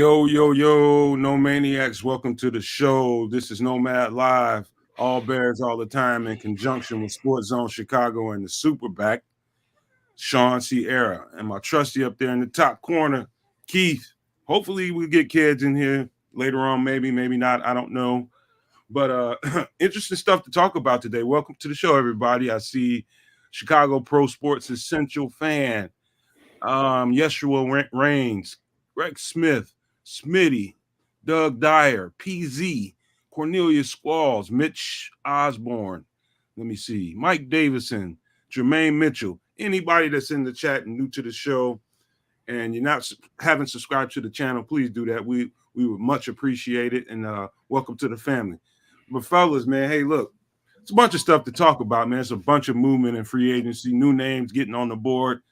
Yo, yo, yo, no maniacs. Welcome to the show. This is Nomad Live, all Bears all the time in conjunction with Sports Zone Chicago and the SuperBack, Shawn Sierra. And my trusty up there in the top corner, Keith. Hopefully we get Kedz in here later on, maybe not. I don't know. But interesting stuff to talk about today. Welcome to the show, everybody. I see Chicago Pro Sports Essential Fan, Yeshua Reigns, Greg Smith, Smitty, Doug Dyer, PZ, Cornelius Squalls, Mitch Osborne. Let me see. Mike Davison, Jermaine Mitchell. Anybody that's in the chat and new to the show and you're haven't subscribed to the channel, please do that. We would much appreciate it. And welcome to the family. But fellas, man, hey, look, it's a bunch of stuff to talk about, man. It's a bunch of movement and free agency, new names getting on the board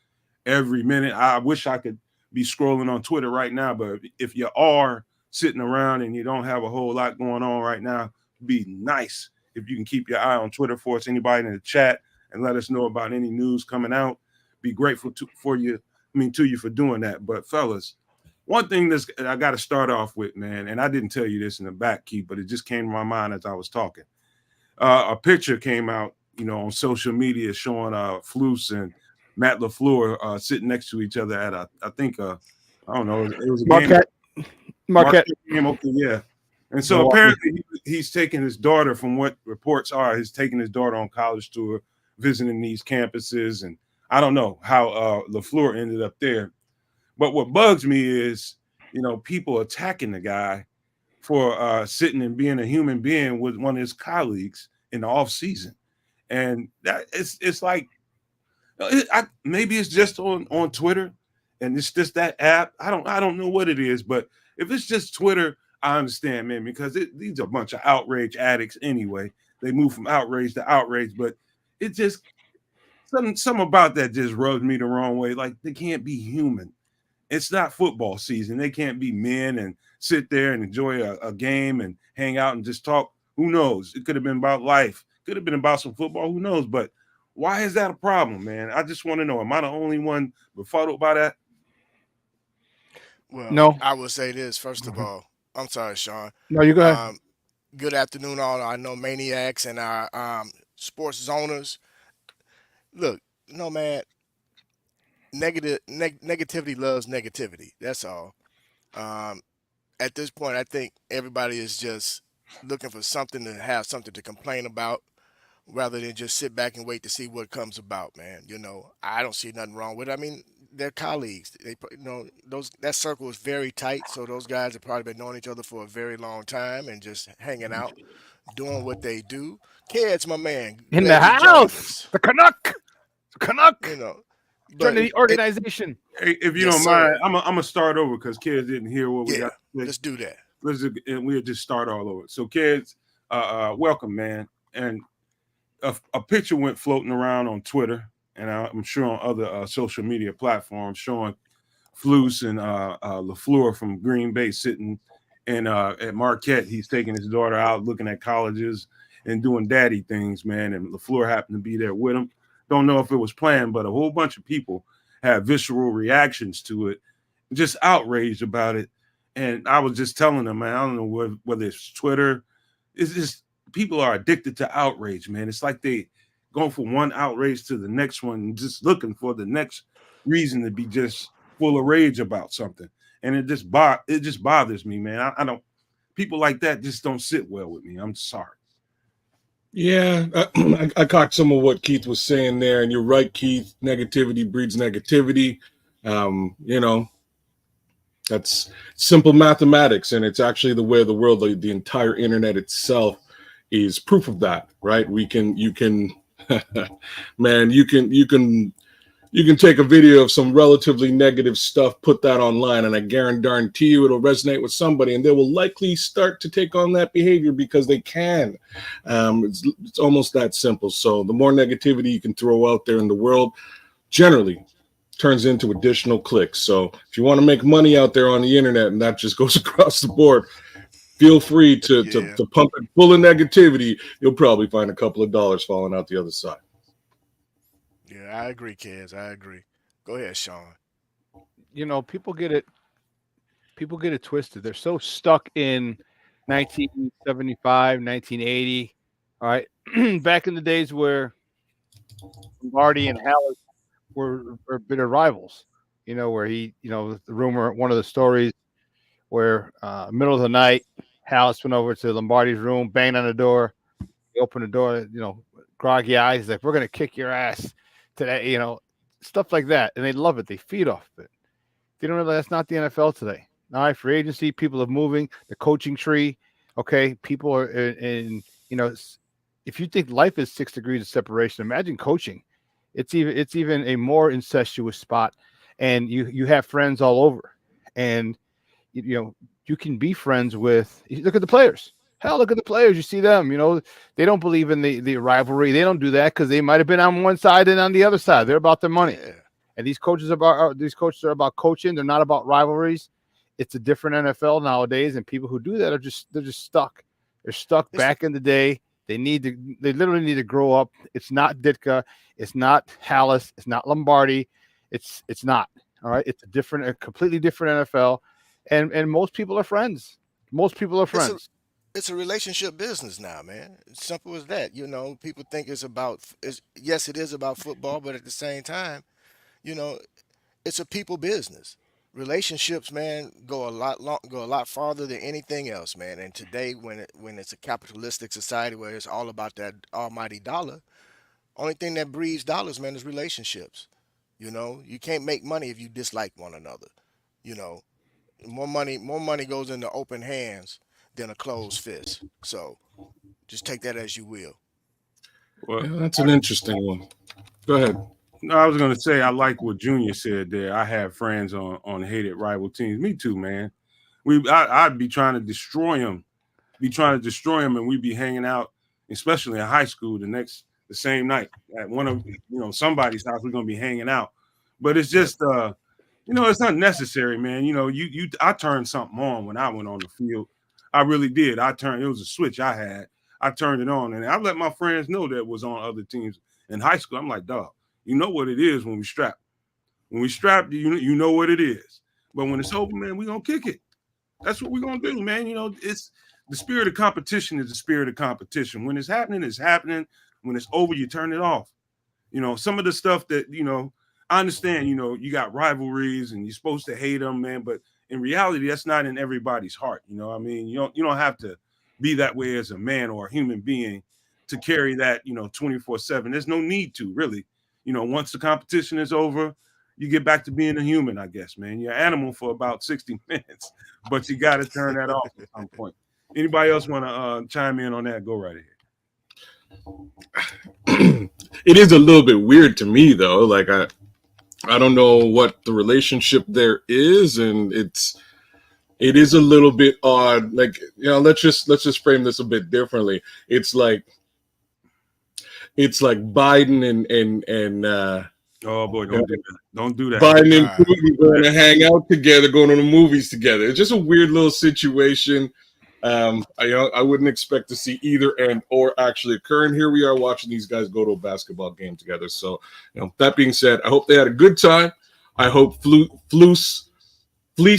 every minute. I wish I could be scrolling on Twitter right now, but if you are sitting around and you don't have a whole lot going on right now, it'd be nice if you can keep your eye on Twitter for us. Anybody in the chat and let us know about any news coming out. Be grateful to you for doing that. But fellas, one thing that I got to start off with, man, and I didn't tell you this in the back, Keith, but it just came to my mind as I was talking. A picture came out, on social media showing Flus and Matt LaFleur sitting next to each other at I don't know, it was a Marquette game. Okay, yeah. And so apparently he's taking his daughter, from what reports are, he's taking his daughter on college tour, visiting these campuses. And I don't know how LaFleur ended up there. But what bugs me is, people attacking the guy for sitting and being a human being with one of his colleagues in the off season. And that it's like, maybe it's just on Twitter and it's just that app. I don't know what it is, but if it's just Twitter, I understand, man, because these are a bunch of outrage addicts anyway. They move from outrage to outrage, but it just something about that just rubs me the wrong way. Like, they can't be human. It's not football season. They can't be men and sit there and enjoy a game and hang out and just talk. Who knows? It could have been about life. Could have been about some football. Who knows? But why is that a problem, man? I just want to know. Am I the only one befuddled by that? Well, No. I will say this, first of all. I'm sorry, Shawn. No, you go ahead. Good afternoon, all our maniacs and our sports zoners. Look, man, negativity loves negativity. That's all. At this point, I think everybody is just looking for something to have something to complain about, rather than just sit back and wait to see what comes about, man. I don't see nothing wrong with it. I mean, they're colleagues. That circle is very tight, so those guys have probably been knowing each other for a very long time and just hanging out, doing what they do. Kedz, my man, In the house, the Canuck. Join the organization. Hey, if you don't mind, I'm gonna start over because Kedz didn't hear what we got. Let's do that. And we'll just start all over. So, Kedz, welcome, man. And a picture went floating around on Twitter, and I'm sure on other social media platforms, showing Flus and LaFleur from Green Bay sitting at Marquette. He's taking his daughter out, looking at colleges and doing daddy things, man. And LaFleur happened to be there with him. Don't know if it was planned, but a whole bunch of people had visceral reactions to it, just outraged about it. And I was just telling them, man, I don't know whether it's Twitter. It's just people are addicted to outrage, man. It's like they go from one outrage to the next one and just looking for the next reason to be just full of rage about something. And it just bothers me, man. I don't. People like that just don't sit well with me. I'm sorry. Yeah, I caught some of what Keith was saying there, and you're right, Keith. Negativity breeds negativity. That's simple mathematics, and it's actually the way of the world. The entire internet itself is proof of that, right? You can take a video of some relatively negative stuff, put that online, and I guarantee you it'll resonate with somebody, and they will likely start to take on that behavior because they can. It's almost that simple. So the more negativity you can throw out there in the world, generally turns into additional clicks. So if you want to make money out there on the internet, and that just goes across the board, feel free to pump it full of negativity. You'll probably find a couple of dollars falling out the other side. Yeah, I agree, Kedz. I agree. Go ahead, Shawn. People get it people get it twisted. They're so stuck in 1975, 1980. All right, back in the days where Lombardi and Hallis were bitter rivals. Where the rumor, one of the stories where middle of the night, Hallis went over to Lombardi's room, banged on the door. He opened the door, groggy eyes, like, we're gonna kick your ass today, stuff like that, and they love it. They feed off it. They don't realize that's not the NFL today. All right, free agency, people are moving, the coaching tree. Okay, people are in. If you think life is 6 degrees of separation, imagine coaching. It's even a more incestuous spot, and you have friends all over, and you can be friends with. Look at the players. Hell, look at the players. You see them. They don't believe in the rivalry. They don't do that because they might have been on one side and on the other side. They're about their money. Yeah. And these coaches are about coaching. They're not about rivalries. It's a different NFL nowadays, and people who do that they're just stuck. They're stuck back in the day. They literally need to grow up. It's not Ditka. It's not Hallis. It's not Lombardi. It's not. All right. It's a completely different NFL, and most people are friends. Most people are friends. It's a relationship business now, man. It's simple as that. People think yes, it is about football, but at the same time, it's a people business. Relationships, man, go a lot farther than anything else, man. And today, when it's a capitalistic society where it's all about that almighty dollar, only thing that breeds dollars, man, is relationships. You can't make money if you dislike one another. More money goes into open hands than a closed fist. So just take that as you will. Well, yeah, that's an interesting one. Go ahead. No, I was going to say, I like what Junior said there. I have friends on hated rival teams. Me too, man. I'd be trying to destroy them. And we'd be hanging out, especially in high school, the same night at one of somebody's house. We're going to be hanging out. But it's just it's not necessary, man. I turned something on when I went on the field. I really did. It was a switch I had. I turned it on, and I let my friends know that was on other teams in high school. I'm like, dog, you know what it is when we strap. When we strap, you know what it is. But when it's over, man, we're going to kick it. That's what we're going to do, man. It's the spirit of competition is the spirit of competition. When it's happening, it's happening. When it's over, you turn it off. Some of the stuff that, I understand, you got rivalries and you're supposed to hate them, man, but in reality, that's not in everybody's heart. You don't have to be that way as a man or a human being to carry that, 24/7. There's no need to, really. Once the competition is over, you get back to being a human, I guess, man. You're an animal for about 60 minutes, but you got to turn that off at some point. Anybody else want to chime in on that? Go right ahead. It is a little bit weird to me, though. Like, I don't know what the relationship there is, and it is a little bit odd. Like, let's just frame this a bit differently. It's like Biden and oh boy, don't do that. Don't do that. Biden and Putin going to hang out together, going to the movies together. It's just a weird little situation. I wouldn't expect to see either end or actually occur. And here we are watching these guys go to a basketball game together. So, that being said, I hope they had a good time. I hope fleeced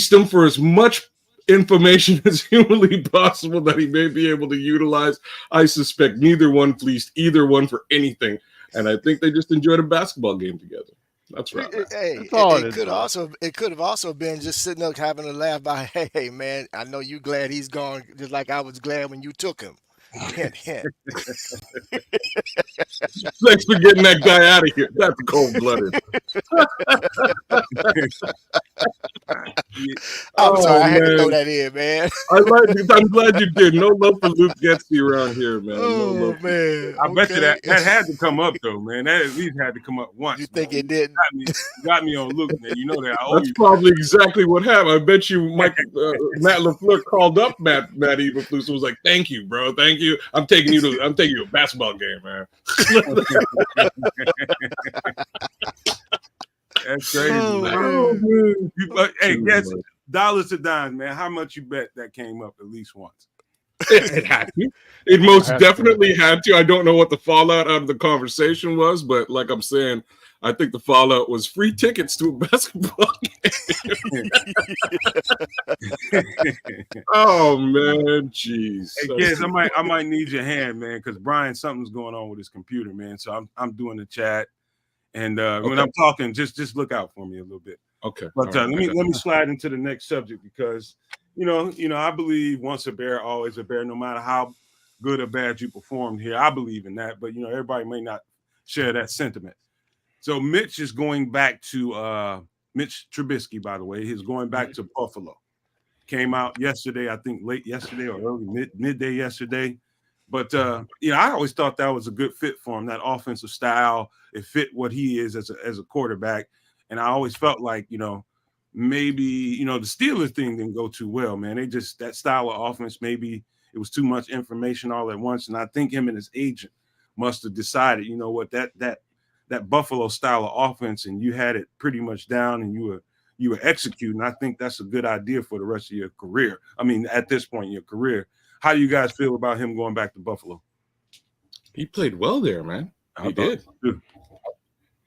them for as much information as humanly possible that he may be able to utilize. I suspect neither one fleeced either one for anything. And I think they just enjoyed a basketball game together. That's right. It could have also been just sitting up having a laugh by, hey, man, I know you glad he's gone, just like I was glad when you took him. Hint, hint. Thanks for getting that guy out of here. That's cold-blooded. I'm sorry, I had to throw that in, man. I'm glad you did. No love for Luke Getsy around here, man. Oh, man. I bet you that had to come up, though, man. That at least had to come up once. You think it did? Got me on Luke, man. You know that. That's probably exactly what happened. I bet you Matt LaFleur called up Matt Eberflus and was like, "Thank you, bro. Thank you. I'm taking you to a basketball game, man." That's crazy. Hey, guess dollars to dimes, man. How much you bet that came up at least once? It had to. It most definitely had to. I don't know what the fallout out of the conversation was, but like I'm saying, I think the fallout was free tickets to a basketball game. Oh man, jeez. Hey kids, I might need your hand, man, because Brian, something's going on with his computer, man. So I'm doing the chat, and when Okay. I'm talking, just look out for me a little bit. Okay. But All right, let me slide into the next subject because you know I believe once a bear, always a bear, no matter how good or bad you performed here. I believe in that, but you know everybody may not share that sentiment. So Mitch is going back to Mitch Trubisky, by the way, he's going back to Buffalo. Came out yesterday, I think late yesterday or early midday yesterday. But you know, I always thought that was a good fit for him. That offensive style, it fit what he is as a quarterback. And I always felt like, you know, maybe, you know, the Steelers thing didn't go too well, man. They just that style of offense, maybe it was too much information all at once. And I think him and his agent must have decided, you know what, that Buffalo style of offense, and you had it pretty much down, and you were executing. I think that's a good idea for the rest of your career. I mean, at this point in your career, how do you guys feel about him going back to Buffalo? He played well there, man. He did. Too.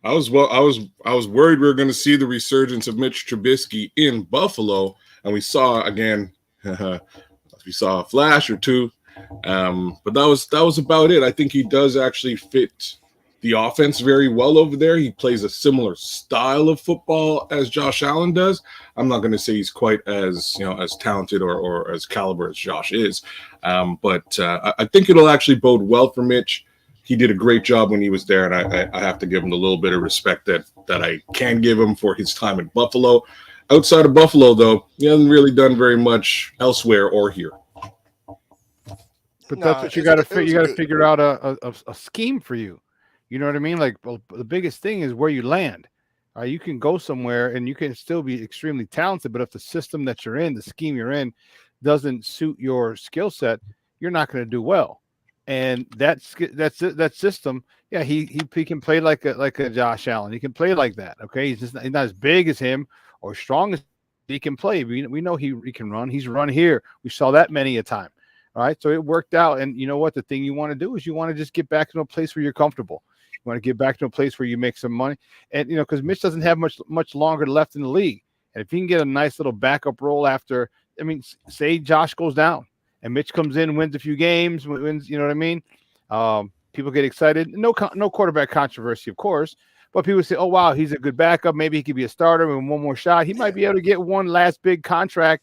I was worried we were going to see the resurgence of Mitch Trubisky in Buffalo, and we saw again. We saw a flash or two, but that was about it. I think he does actually fit the offense very well over there. He plays a similar style of football as Josh Allen does. I'm not going to say he's quite as as talented or as caliber as Josh is, but I think it'll actually bode well for Mitch. He did a great job when he was there, and I have to give him the little bit of respect that I can give him for his time in Buffalo. Outside of Buffalo, though, he hasn't really done very much elsewhere or here. But that's what you got to you got to figure out a scheme for you. You know what I mean? Like, well, the biggest thing is where you land. You can go somewhere and you can still be extremely talented, but if the system that you're in, the scheme you're in, doesn't suit your skill set, you're not going to do well. And that system, yeah, he can play like a Josh Allen. He can play like that. Okay, he's not as big as him or strong as he can play. We know he can run. He's run here. We saw that many a time. All right, so it worked out. And you know what? The thing you want to do is you want to just get back to a place where you're comfortable. You want to get back to a place where you make some money, and because Mitch doesn't have much longer left in the league, and if he can get a nice little backup role after, I mean, say Josh goes down and Mitch comes in, wins a few games, wins, you know what I mean? People get excited. No quarterback controversy, of course, but people say, "Oh wow, he's a good backup. Maybe he could be a starter with one more shot. He might be able to get one last big contract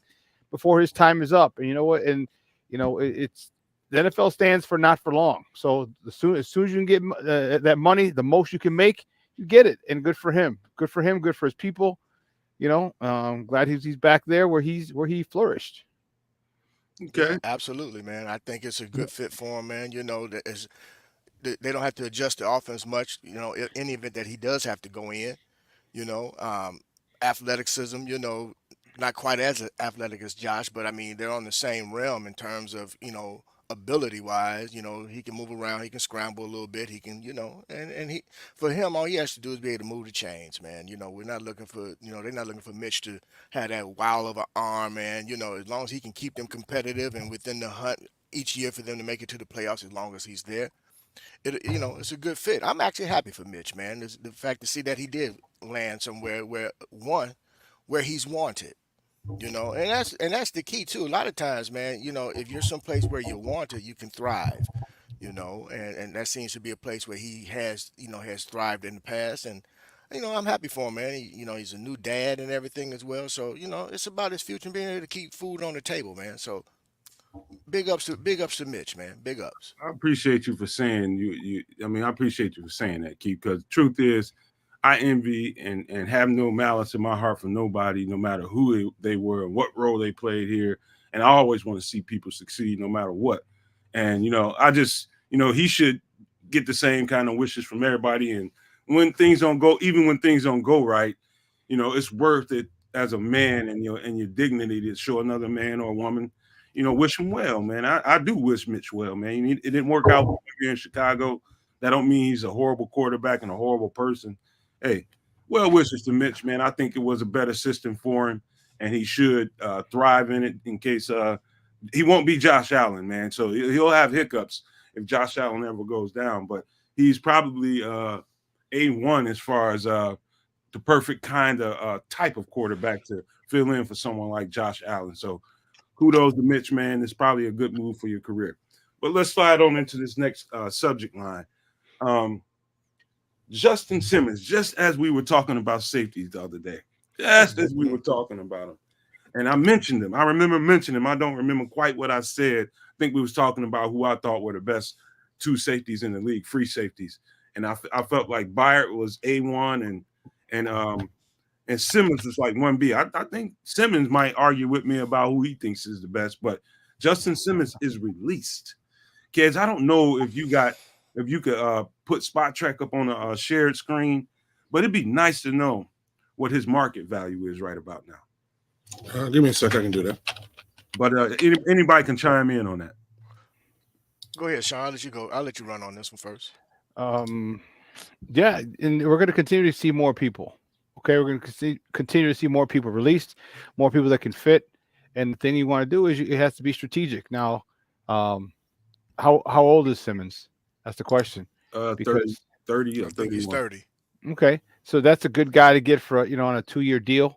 before his time is up." And you know what? And it's. The NFL stands for not for long. So as soon as you can get that money, the most you can make, you get it. And good for him. Good for him. Good for his people. Glad he's back there where he flourished. Okay, Yeah, absolutely, man. I think it's a good fit for him, man. They don't have to adjust the offense much. In any event that he does have to go in. Athleticism. Not quite as athletic as Josh, but I mean they're on the same realm in terms of ability wise. He can move around, he can scramble a little bit, he can, and he for him all he has to do is be able to move the chains, man. We're not looking for they're not looking for Mitch to have that wow of an arm, man. As long as he can keep them competitive and within the hunt each year for them to make it to the playoffs, as long as he's there, it's a good fit. I'm actually happy for Mitch, man. The fact to see that he did land somewhere where he's wanted. And that's the key too. A lot of times, man, if you're someplace where you want to, you can thrive. And that seems to be a place where he has thrived in the past. And I'm happy for him, man. He's a new dad and everything as well. So it's about his future and being able to keep food on the table, man. So big ups to Mitch, man. Big ups. I appreciate you for saying I appreciate you for saying that, Keith. Because the truth is, I envy and have no malice in my heart for nobody, no matter who they were and what role they played here. And I always want to see people succeed no matter what. And, I just, he should get the same kind of wishes from everybody. And when things don't go, even when things don't go right, it's worth it as a man and your dignity to show another man or woman, wish him well, man. I do wish Mitch well, man. It didn't work out here in Chicago. That don't mean he's a horrible quarterback and a horrible person. Hey, well wishes to Mitch, man. I think it was a better system for him, and he should thrive in it in case he won't be Josh Allen, man. So he'll have hiccups if Josh Allen ever goes down, but he's probably A1 as far as the perfect kind of type of quarterback to fill in for someone like Josh Allen. So kudos to Mitch, man. It's probably a good move for your career. But let's slide on into this next subject line. Justin Simmons, just as we were talking about safeties the other day, just as we were talking about him. And I mentioned him. I remember mentioning him. I don't remember quite what I said. I think we was talking about who I thought were the best two safeties in the league, free safeties. And I felt like Byard was A1 and Simmons was like 1B. I think Simmons might argue with me about who he thinks is the best, but Justin Simmons is released. Kids, I don't know if you could put Spot Track up on a shared screen, but it'd be nice to know what his market value is right about now. Give me a sec. I can do that. But anybody can chime in on that. Go ahead, Sean. I'll let you go. I'll let you run on this one first. Yeah, and we're going to continue to see more people. Okay, we're going to continue to see more people released, more people that can fit. And the thing you want to do is it has to be strategic. Now, how old is Simmons? That's the question. 30 or I think he's 30. Okay, so that's a good guy to get for on a 2-year deal.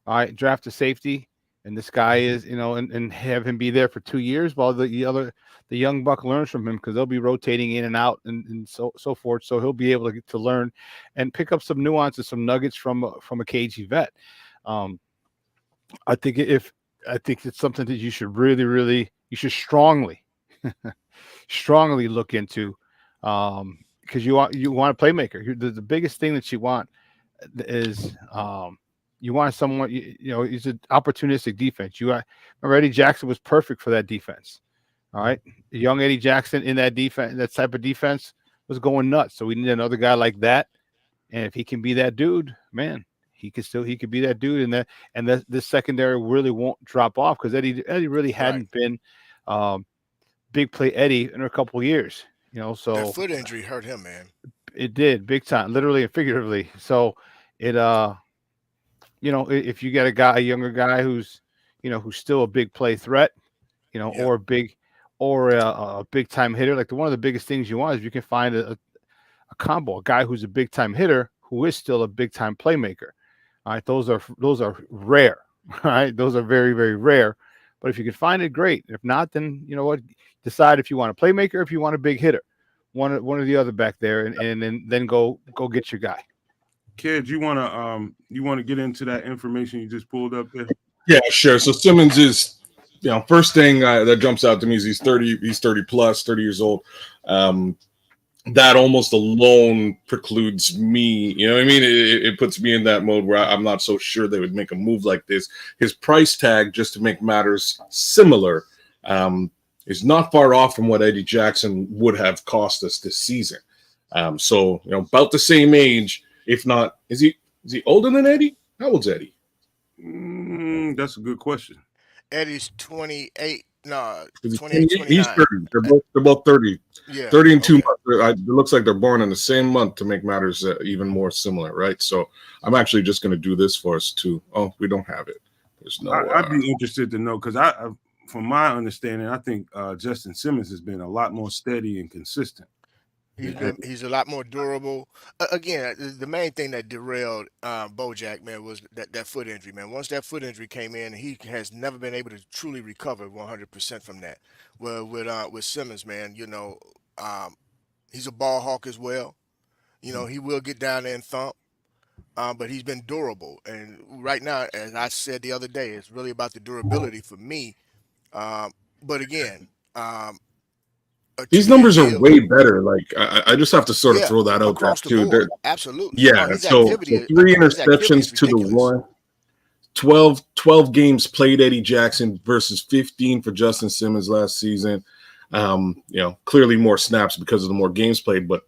All right, draft a safety, and this guy is and have him be there for 2 years while the young buck learns from him, because they'll be rotating in and out and so forth. So he'll be able to learn and pick up some nuances, some nuggets from a cagey vet. I think it's something that you should really strongly look into, because you want a playmaker. The biggest thing that you want is you want someone, he's an opportunistic defense. Remember Eddie Jackson was perfect for that defense. All right. The young Eddie Jackson in that defense, that type of defense, was going nuts. So we need another guy like that. And if he can be that dude, man, he could be that dude. And this secondary really won't drop off, because Eddie really hadn't been big play Eddie in a couple of years. So that foot injury hurt him, man. It did, big time, literally and figuratively. So it if you get a younger guy who's still a big play threat, or a big time hitter, like one of the biggest things you want is if you can find a combo, a guy who's a big time hitter who is still a big time playmaker. All right, those are rare. All right, those are very, very rare. But if you can find it, great. If not, then decide if you want a playmaker, or if you want a big hitter, one or the other back there, and then go get your guy. Kids, you want to get into that information you just pulled up there? Yeah, sure. So Simmons is, first thing that jumps out to me is he's 30 plus, 30 years old. That almost alone precludes me. You know what I mean? It puts me in that mode where I'm not so sure they would make a move like this. His price tag, just to make matters similar, is not far off from what Eddie Jackson would have cost us this season. So about the same age, if not. Is he older than Eddie? How old's Eddie? That's a good question. Eddie's 28. No, 28, 29. he's 30. They're both 30. Yeah, 30 and 2 months. It looks like they're born in the same month, to make matters even more similar, right? So I'm actually just going to do this for us too. Oh, we don't have it. There's no. I'd be interested to know, because from my understanding, I think Justin Simmons has been a lot more steady and consistent. He's a lot more durable. Again, the main thing that derailed Bojack, man, was that foot injury, man. Once that foot injury came in, he has never been able to truly recover 100% from that. Well, with Simmons, man, he's a ball hawk as well. He will get down there and thump, but he's been durable. And right now, as I said the other day, it's really about the durability for me. But again, these numbers are way better. Like I just have to sort of throw that out there too. Absolutely. Yeah. So 3 interceptions to the 1. 12 games played Eddie Jackson versus 15 for Justin Simmons last season. Clearly more snaps because of the more games played, but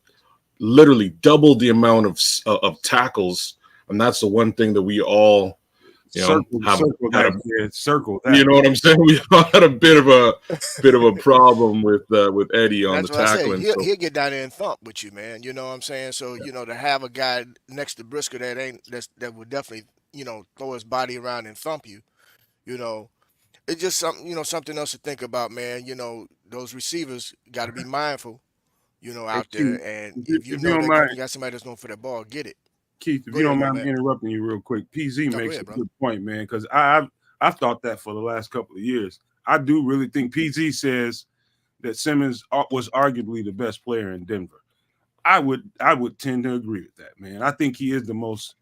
literally doubled the amount of tackles. And that's the one thing that we all circle that. You know what I'm saying? We all had a bit of a problem with Eddie on the tackling. He'll get down there and thump with you, man. You know what I'm saying? So to have a guy next to Briscoe that would definitely throw his body around and thump you, it's just something else to think about, man. Those receivers got to be mindful. out there. And if you if you know don't that mind, you got somebody that's going for that ball, get it. Keith, if Go you don't ahead, mind me Nomad. interrupting you real quick, PZ No, go makes ahead, a bro. good point, man, because I've thought that for the last couple of years. I do really think PZ says that Simmons was arguably the best player in Denver. I would tend to agree with that, man. I think he's the most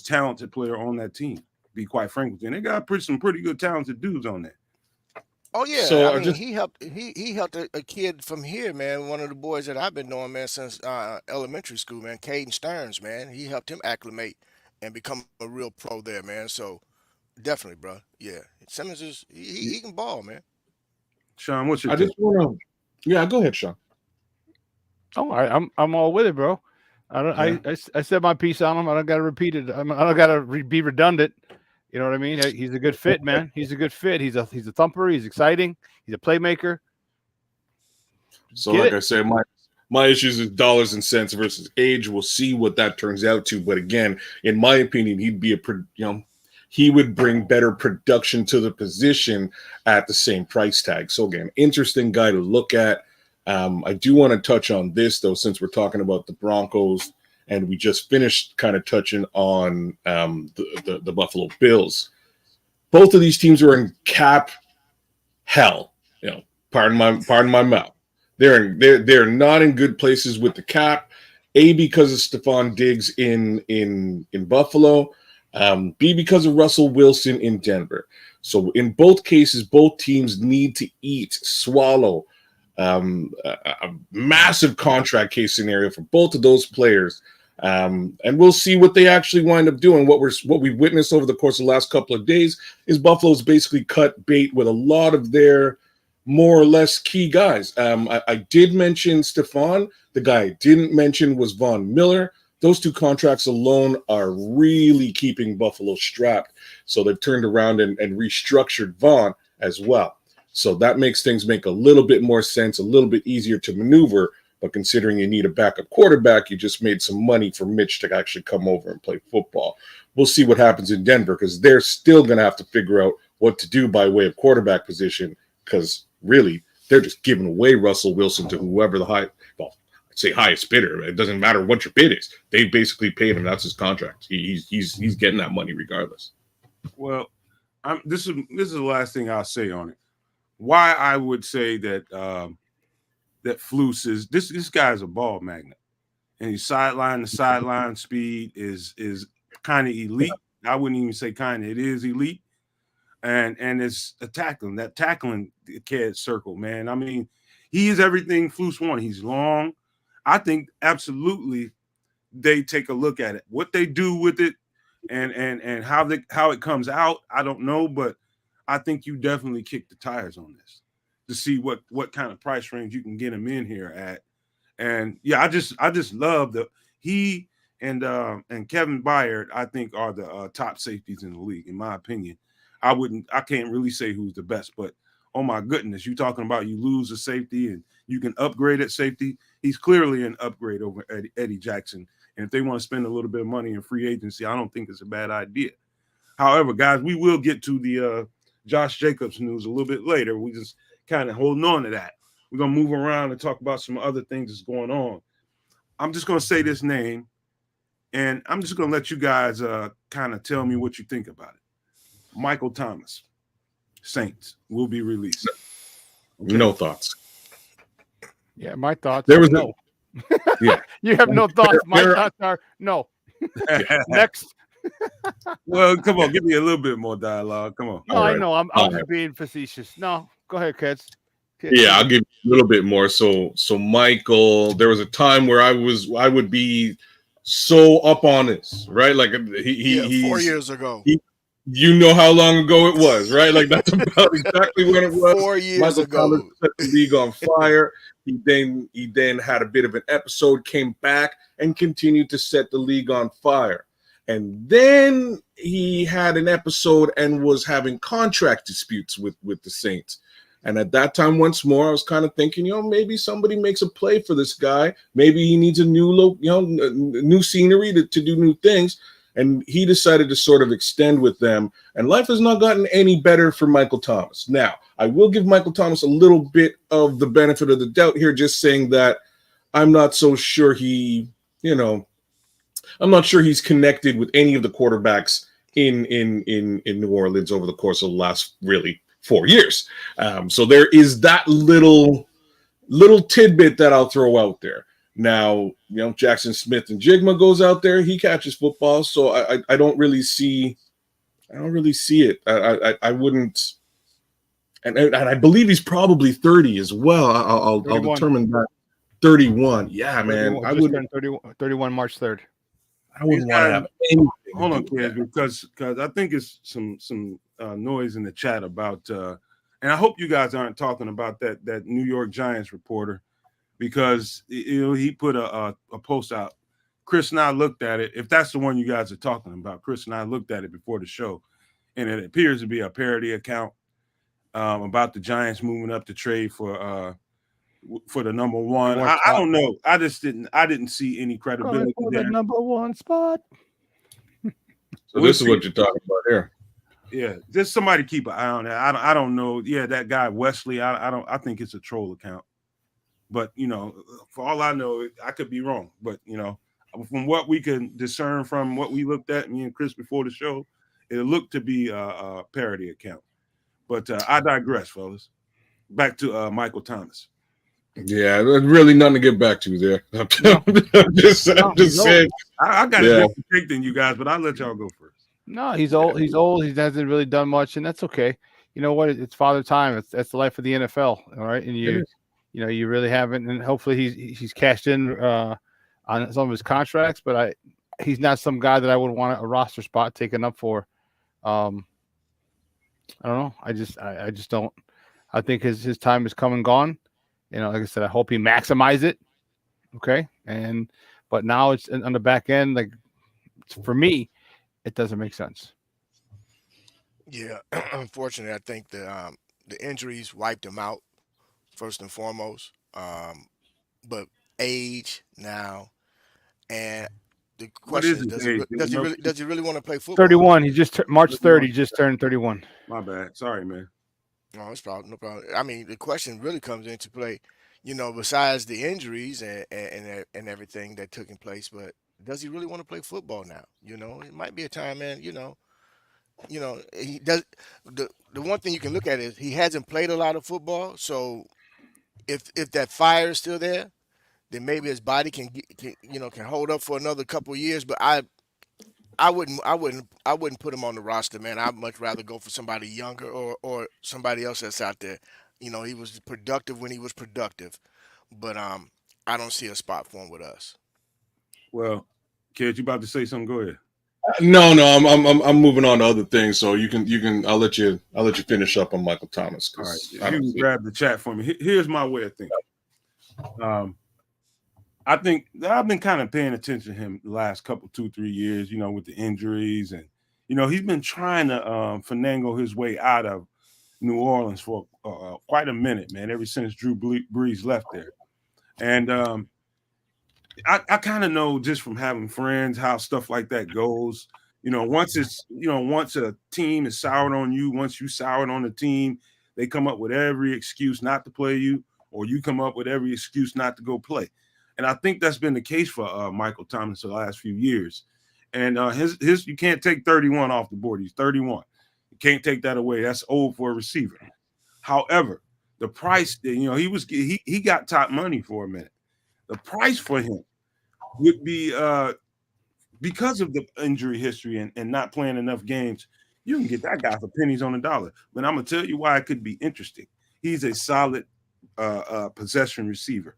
talented player on that team, to be quite frank with you. And they got some pretty good talented dudes on there. Oh yeah, So I I mean just he helped a kid from here, man. One of the boys that I've been knowing, man, since elementary school, man. Caden Stearns, man. He helped him acclimate and become a real pro there, man. So definitely, bro. Yeah, Simmons he can ball, man. Sean, what's your I take? just want to, yeah, go ahead, Sean. Oh, I'm all with it, bro. I don't. Yeah. I said my piece on him. I don't got to repeat it. I don't got to be redundant. You know what I mean? He's a good fit, man. He's a good fit. He's a thumper. He's exciting. He's a playmaker. So, Get like it? I said, my issues is dollars and cents versus age. We'll see what that turns out to. But again, in my opinion, he would bring better production to the position at the same price tag. So again, interesting guy to look at. I do want to touch on this though, since we're talking about the Broncos, and we just finished kind of touching on the Buffalo Bills. Both of these teams are in cap hell. Pardon my mouth. They're not in good places with the cap. A, because of Stephon Diggs in Buffalo. B, because of Russell Wilson in Denver. So in both cases, both teams need to swallow a massive contract case scenario for both of those players. And we'll see what they actually wind up doing. What we've witnessed over the course of the last couple of days is Buffalo's basically cut bait with a lot of their more or less key guys. I did mention Stephon. The guy I didn't mention was Von Miller. Those two contracts alone are really keeping Buffalo strapped. So they've turned around and restructured Vaughn as well. So that makes things make a little bit more sense, a little bit easier to maneuver. But considering you need a backup quarterback, you just made some money for Mitch to actually come over and play football. We'll see what happens in Denver because they're still going to have to figure out what to do by way of quarterback position because really they're just giving away Russell Wilson to whoever the highest bidder. It doesn't matter what your bid is. They basically paid him. That's his contract. He's getting that money regardless. Well, this is the last thing I'll say on it. Why I would say that that Flus is this guy is a ball magnet, and his sideline to sideline speed is kind of elite. I wouldn't even say kind of. It is elite, and it's a tackling Kedz circle, man. I mean, he is everything Flus wanted. He's long. I think absolutely they take a look at it. What they do with it and how it comes out, I don't know, but I think you definitely kick the tires on this to see what kind of price range you can get him in here at. And yeah, I just love that he and Kevin Byard, I think, are the top safeties in the league, in my opinion. I can't really say who's the best, but oh my goodness, you talking about you lose a safety and you can upgrade at safety. He's clearly an upgrade over Eddie Jackson. And if they want to spend a little bit of money in free agency, I don't think it's a bad idea. However, guys, we will get to the Josh Jacobs news a little bit later. We just kind of holding on to that. We're going to move around and talk about some other things that's going on. I'm just going to say this name, and I'm just going to let you guys kind of tell me what you think about it. Michael Thomas, Saints, will be released. Okay. No thoughts. Yeah, my thoughts. There was no. Yeah. You have no thoughts. My thoughts are no. Next. Well, come on, give me a little bit more dialogue. Come on. No, I know. I'm just being facetious. No, go ahead, Kedz. Yeah, I'll give you a little bit more. So Michael, there was a time where I would be so up on this, right? Like he's 4 years ago. You know how long ago it was, right? Like that's about exactly when it was. 4 years Michael ago. Thomas set the league on fire. He then had a bit of an episode, came back and continued to set the league on fire. And then he had an episode and was having contract disputes with the Saints. And at that time, once more, I was kind of thinking, maybe somebody makes a play for this guy. Maybe he needs a new look, new scenery to do new things. and he decided to sort of extend with them, and life has not gotten any better for Michael Thomas. Now, I will give Michael Thomas a little bit of the benefit of the doubt here, just saying that I'm not so sure I'm not sure he's connected with any of the quarterbacks in New Orleans over the course of the last really 4 years. So there is that little tidbit that I'll throw out there. Now, Jackson Smith and Jigma goes out there, he catches football, so I don't really see it. I wouldn't, and I believe he's probably 30 as well. I'll determine that. 31. Yeah, man. I would turn 31 March 3rd. I wouldn't want to have anything. Hold on, kids, because I think it's some noise in the chat about, and I hope you guys aren't talking about that New York Giants reporter, because he put a post out. Chris and I looked at it. If that's the one you guys are talking about, Chris and I looked at it before the show, and it appears to be a parody account about the Giants moving up to trade for the number one. I don't know. I didn't see any credibility there. The number one spot. So this is what you're talking about here. Yeah, just somebody keep an eye on that. I don't know. Yeah, that guy Wesley. I think it's a troll account. But for all I know, I could be wrong. But from what we can discern from what we looked at, me and Chris before the show, it looked to be a parody account. But I digress, fellas. Back to Michael Thomas. Yeah, there's really nothing to get back to there. I'm just saying. I got a different take than you guys, but I'll let y'all go first. No, he's old. He's old. He hasn't really done much, and that's okay. You know what? It's father time. That's the life of the NFL. All right, and you really haven't. And hopefully he's cashed in on some of his contracts, but he's not some guy that I would want a roster spot taken up for. I don't know. I just don't. I think his time is come and gone. Like I said, I hope he maximize it. Okay. But now it's on the back end. Like, for me, it doesn't make sense. Yeah. Unfortunately, I think the injuries wiped him out first and foremost. But age now, and the question is, does he really want to play football? 31. He just March 3rd. He just turned 31. My bad. Sorry, man. No, it's problem. No problem. I mean, the question really comes into play, besides the injuries and everything that took in place, but does he really want to play football now? It might be a time, man. He does. The one thing you can look at is he hasn't played a lot of football. So if that fire is still there, then maybe his body can hold up for another couple of years. But I wouldn't put him on the roster, man. I'd much rather go for somebody younger or somebody else that's out there. He was productive when he was productive, but I don't see a spot for him with us. Well, Kid, you about to say something? Go ahead. No, I'm moving on to other things. So you can I'll let you finish up on Michael Thomas. All right, you can grab the chat for me. Here's my way of thinking. I think I've been kind of paying attention to him the last couple, 2-3 years, with the injuries. And, he's been trying to finagle his way out of New Orleans for quite a minute, man, ever since Drew Brees left there. And I kind of know just from having friends how stuff like that goes. Once a team is soured on you, once you soured on the team, they come up with every excuse not to play you, or you come up with every excuse not to go play. And I think that's been the case for Michael Thomas the last few years. And his you can't take 31 off the board. He's 31. You can't take that away. That's old for a receiver. However, the price, he got top money for a minute. The price for him would be because of the injury history and not playing enough games, you can get that guy for pennies on the dollar. But I'm gonna tell you why it could be interesting. He's a solid possession receiver.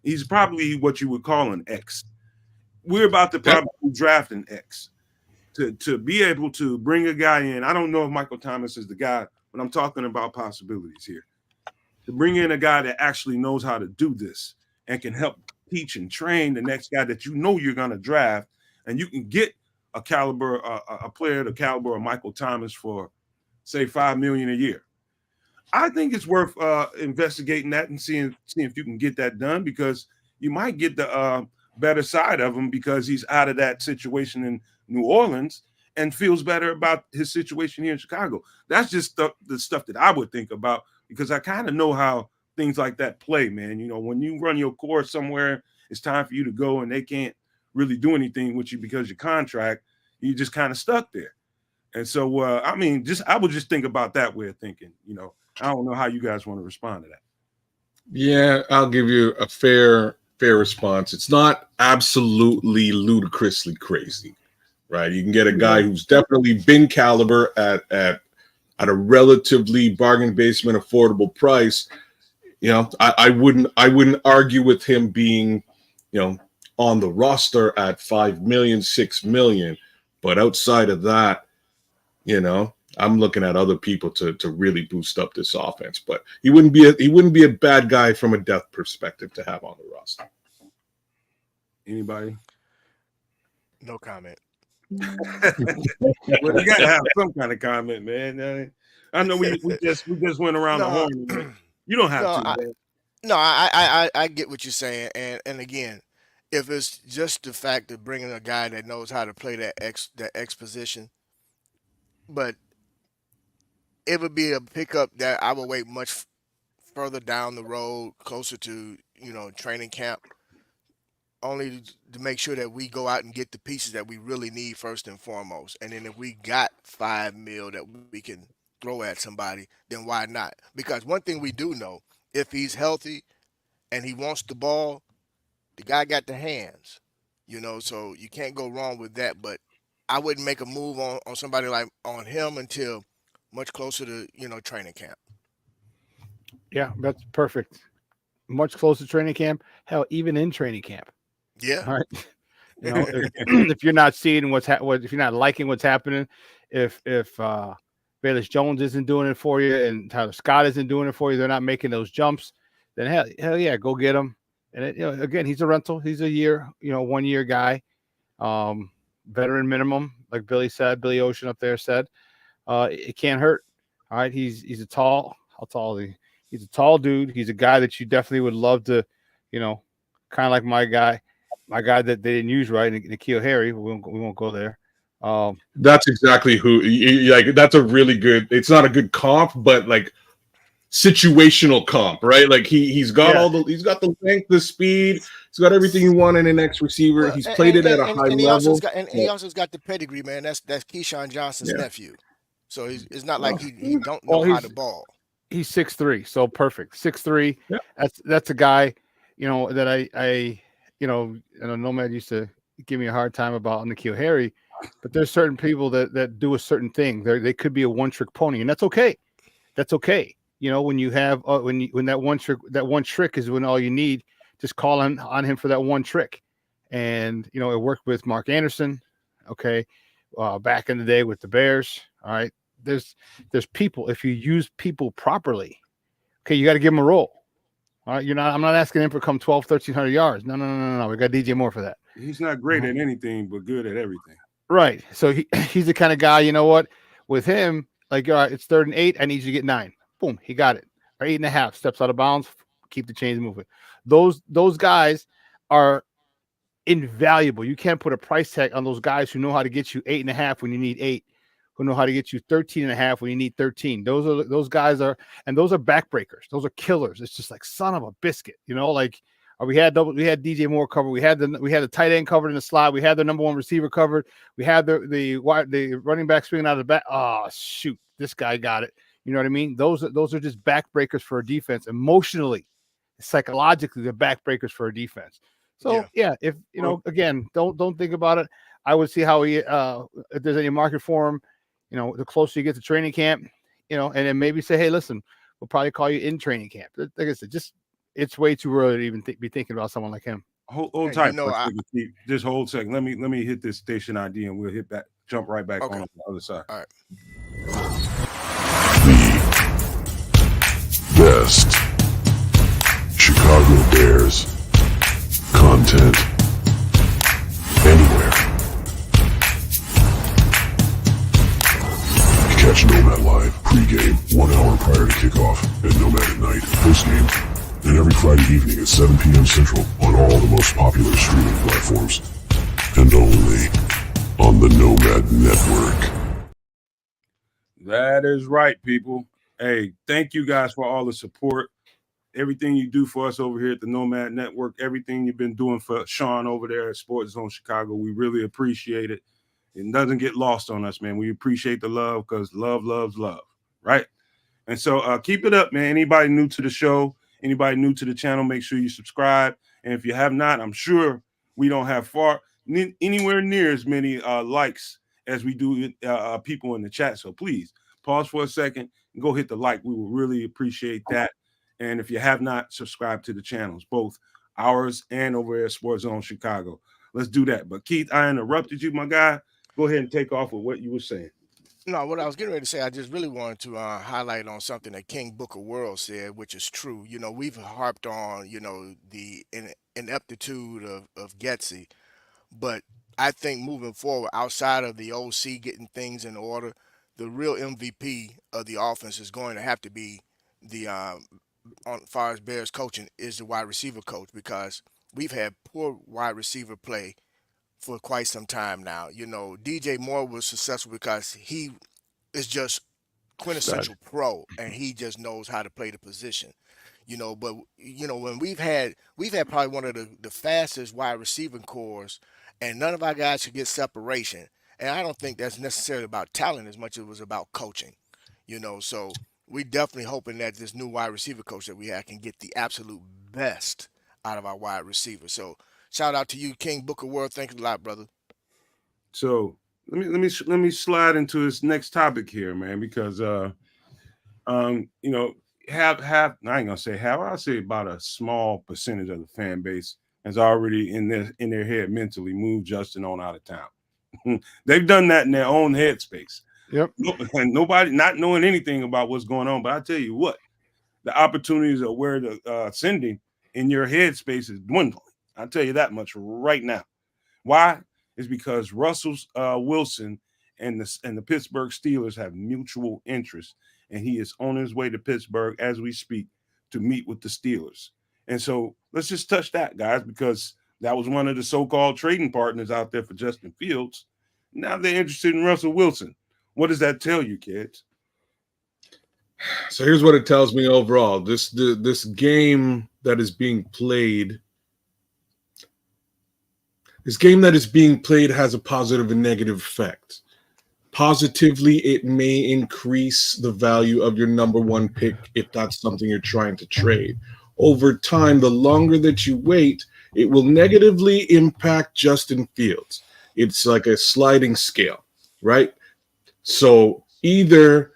He's probably what you would call an X. We're about to probably draft an X to be able to bring a guy in. I don't know if Michael Thomas is the guy, but I'm talking about possibilities here. To bring in a guy that actually knows how to do this and can help teach and train the next guy that you're going to draft, and you can get a player the caliber of Michael Thomas for, say, $5 million a year. I think it's worth investigating that and seeing if you can get that done, because you might get the better side of him because he's out of that situation in New Orleans and feels better about his situation here in Chicago. That's just the stuff that I would think about because I kind of know how things like that play, man. You know, when you run your course somewhere, it's time for you to go and they can't really do anything with you because your contract, you just kind of stuck there. And so, I mean, I would just think about that way of thinking, you know. I don't know how you guys want to respond to that. Yeah, I'll give you a fair response. It's not absolutely ludicrously crazy, right? You can get a guy who's definitely been caliber at a relatively bargain basement affordable price. You know, I wouldn't argue with him being, you know, on the roster at 5 million, 6 million, but outside of that, you know, I'm looking at other people to really boost up this offense. But he wouldn't be a bad guy from a depth perspective to have on the roster. Anybody? No comment. Well, you gotta have some kind of comment, man. I know we just went around the horn. Man. You don't have to. I get what you're saying, and again, if it's just the fact of bringing a guy that knows how to play that X position, but it would be a pickup that I would wait much further down the road, closer to, you know, training camp, only to make sure that we go out and get the pieces that we really need first and foremost. And then if we got $5 million that we can throw at somebody, then why not? Because one thing we do know, if he's healthy and he wants the ball, the guy got the hands, you know, so you can't go wrong with that. But I wouldn't make a move on somebody like on him until much closer to, you know, training camp. Yeah, that's perfect. Much closer to training camp. Hell, even in training camp. Yeah. All right. You know, if you're not seeing if you're not liking what's happening, if Bayless Jones isn't doing it for you and Tyler Scott isn't doing it for you, they're not making those jumps, then hell yeah, go get him. And you know, again, he's a rental. He's a year, you know, 1 year guy, veteran minimum, like Billy Ocean up there said. It can't hurt. All right, he's a tall. How tall is he? He's a tall dude. He's a guy that you definitely would love to, you know, kind of like my guy that they didn't use right, N'Keal Harry. We won't go there. That's exactly who. Like, that's a really good. It's not a good comp, but like situational comp, right? Like he's got he's got the length, the speed, he's got everything you want in an X receiver. He's played it at a high level. He also's got the pedigree, man. That's Keyshawn Johnson's nephew. So it's not like he don't know how to ball. He's 6'3", so perfect. 6'3". Yeah. That's a guy, you know, that I you know, Nomad used to give me a hard time about N'Keal Harry, but there's certain people that do a certain thing. They could be a one-trick pony, and that's okay. That's okay. You know, when you have when that one trick is when all you need, just call on him for that one trick. And you know, it worked with Mark Anderson, okay, back in the day with the Bears. All right. There's people, if you use people properly, okay, you got to give them a role. All right, I'm not asking him to come 1,300 yards. No. We got DJ Moore for that. He's not great at anything, but good at everything. Right. So he's the kind of guy, you know what, with him, like, all right, it's 3rd and 8. I need you to get 9. Boom, he got it. Or 8.5, steps out of bounds, keep the chains moving. Those guys are invaluable. You can't put a price tag on those guys who know how to get you 8.5 when you need 8. Who know how to get you 13.5 when you need 13. Those guys are backbreakers. Those are killers. It's just like son of a biscuit, you know. Like we had DJ Moore covered. We had the tight end covered in the slot. We had the number 1 receiver covered. We had the running back swinging out of the back. Oh shoot, this guy got it. You know what I mean? Those are just backbreakers for a defense. Emotionally, psychologically, they're backbreakers for a defense. So yeah, if you know, again, don't think about it. I would see how he if there's any market for him. You know, the closer you get to training camp, you know, and then maybe say, hey, listen, we'll probably call you in training camp. Like I said, it's way too early to even be thinking about someone like him. Hold tight. Just hold a second. Let me hit this station ID and we'll jump right back on the other side. All right. The best Chicago Bears content anywhere. Catch Nomad live pregame 1 hour prior to kickoff, and Nomad at night postgame, and every Friday evening at 7 p.m. Central on all the most popular streaming platforms. And only on the Nomad Network. That is right, people. Hey, thank you guys for all the support. Everything you do for us over here at the Nomad Network, everything you've been doing for Shawn over there at Sports Zone Chicago, we really appreciate it. It doesn't get lost on us, man. We appreciate the love because love loves love, right? And so keep it up, man. Anybody new to the show, anybody new to the channel, make sure you subscribe. And if you have not, I'm sure we don't have anywhere near as many likes as we do people in the chat. So please pause for a second and go hit the like. We will really appreciate that. And if you have not subscribed to the channels, both ours and over at Sports Zone Chicago, let's do that. But Keith, I interrupted you, my guy. Go ahead and take off with what you were saying. No, what I was getting ready to say, I just really wanted to highlight on something that King Booker World said, which is true. You know, we've harped on, you know, the ineptitude of Getsy, but I think moving forward, outside of the OC getting things in order, the real MVP of the offense is going to have to be the on far as Bears coaching is the wide receiver coach, because we've had poor wide receiver play for quite some time now. You know, DJ Moore was successful because he is just quintessential pro and he just knows how to play the position. You know, but you know, when we've had probably one of the fastest wide receiving cores, and none of our guys could get separation. And I don't think that's necessarily about talent as much as it was about coaching. You know, so we definitely hoping that this new wide receiver coach that we have can get the absolute best out of our wide receivers. So shout out to you, King Booker World. Thank you a lot, brother. So let me slide into this next topic here, man, because you know, I ain't gonna say have, I'll say about a small percentage of the fan base has already in their head mentally moved Justin on out of town. They've done that in their own headspace. Yep. And nobody not knowing anything about what's going on. But I tell you what, the opportunities of where the sending in your headspace is dwindling. I'll tell you that much right now. Why? It's because Russell Wilson and the Pittsburgh Steelers have mutual interest, and he is on his way to Pittsburgh as we speak to meet with the Steelers. And so let's just touch that, guys, because that was one of the so-called trading partners out there for Justin Fields. Now they're interested in Russell Wilson. What does that tell you, kids? So here's what it tells me overall. This game that is being played. This game that is being played has a positive and negative effect. Positively, it may increase the value of your number one pick if that's something you're trying to trade. Over time, the longer that you wait, it will negatively impact Justin Fields. It's like a sliding scale, right? So either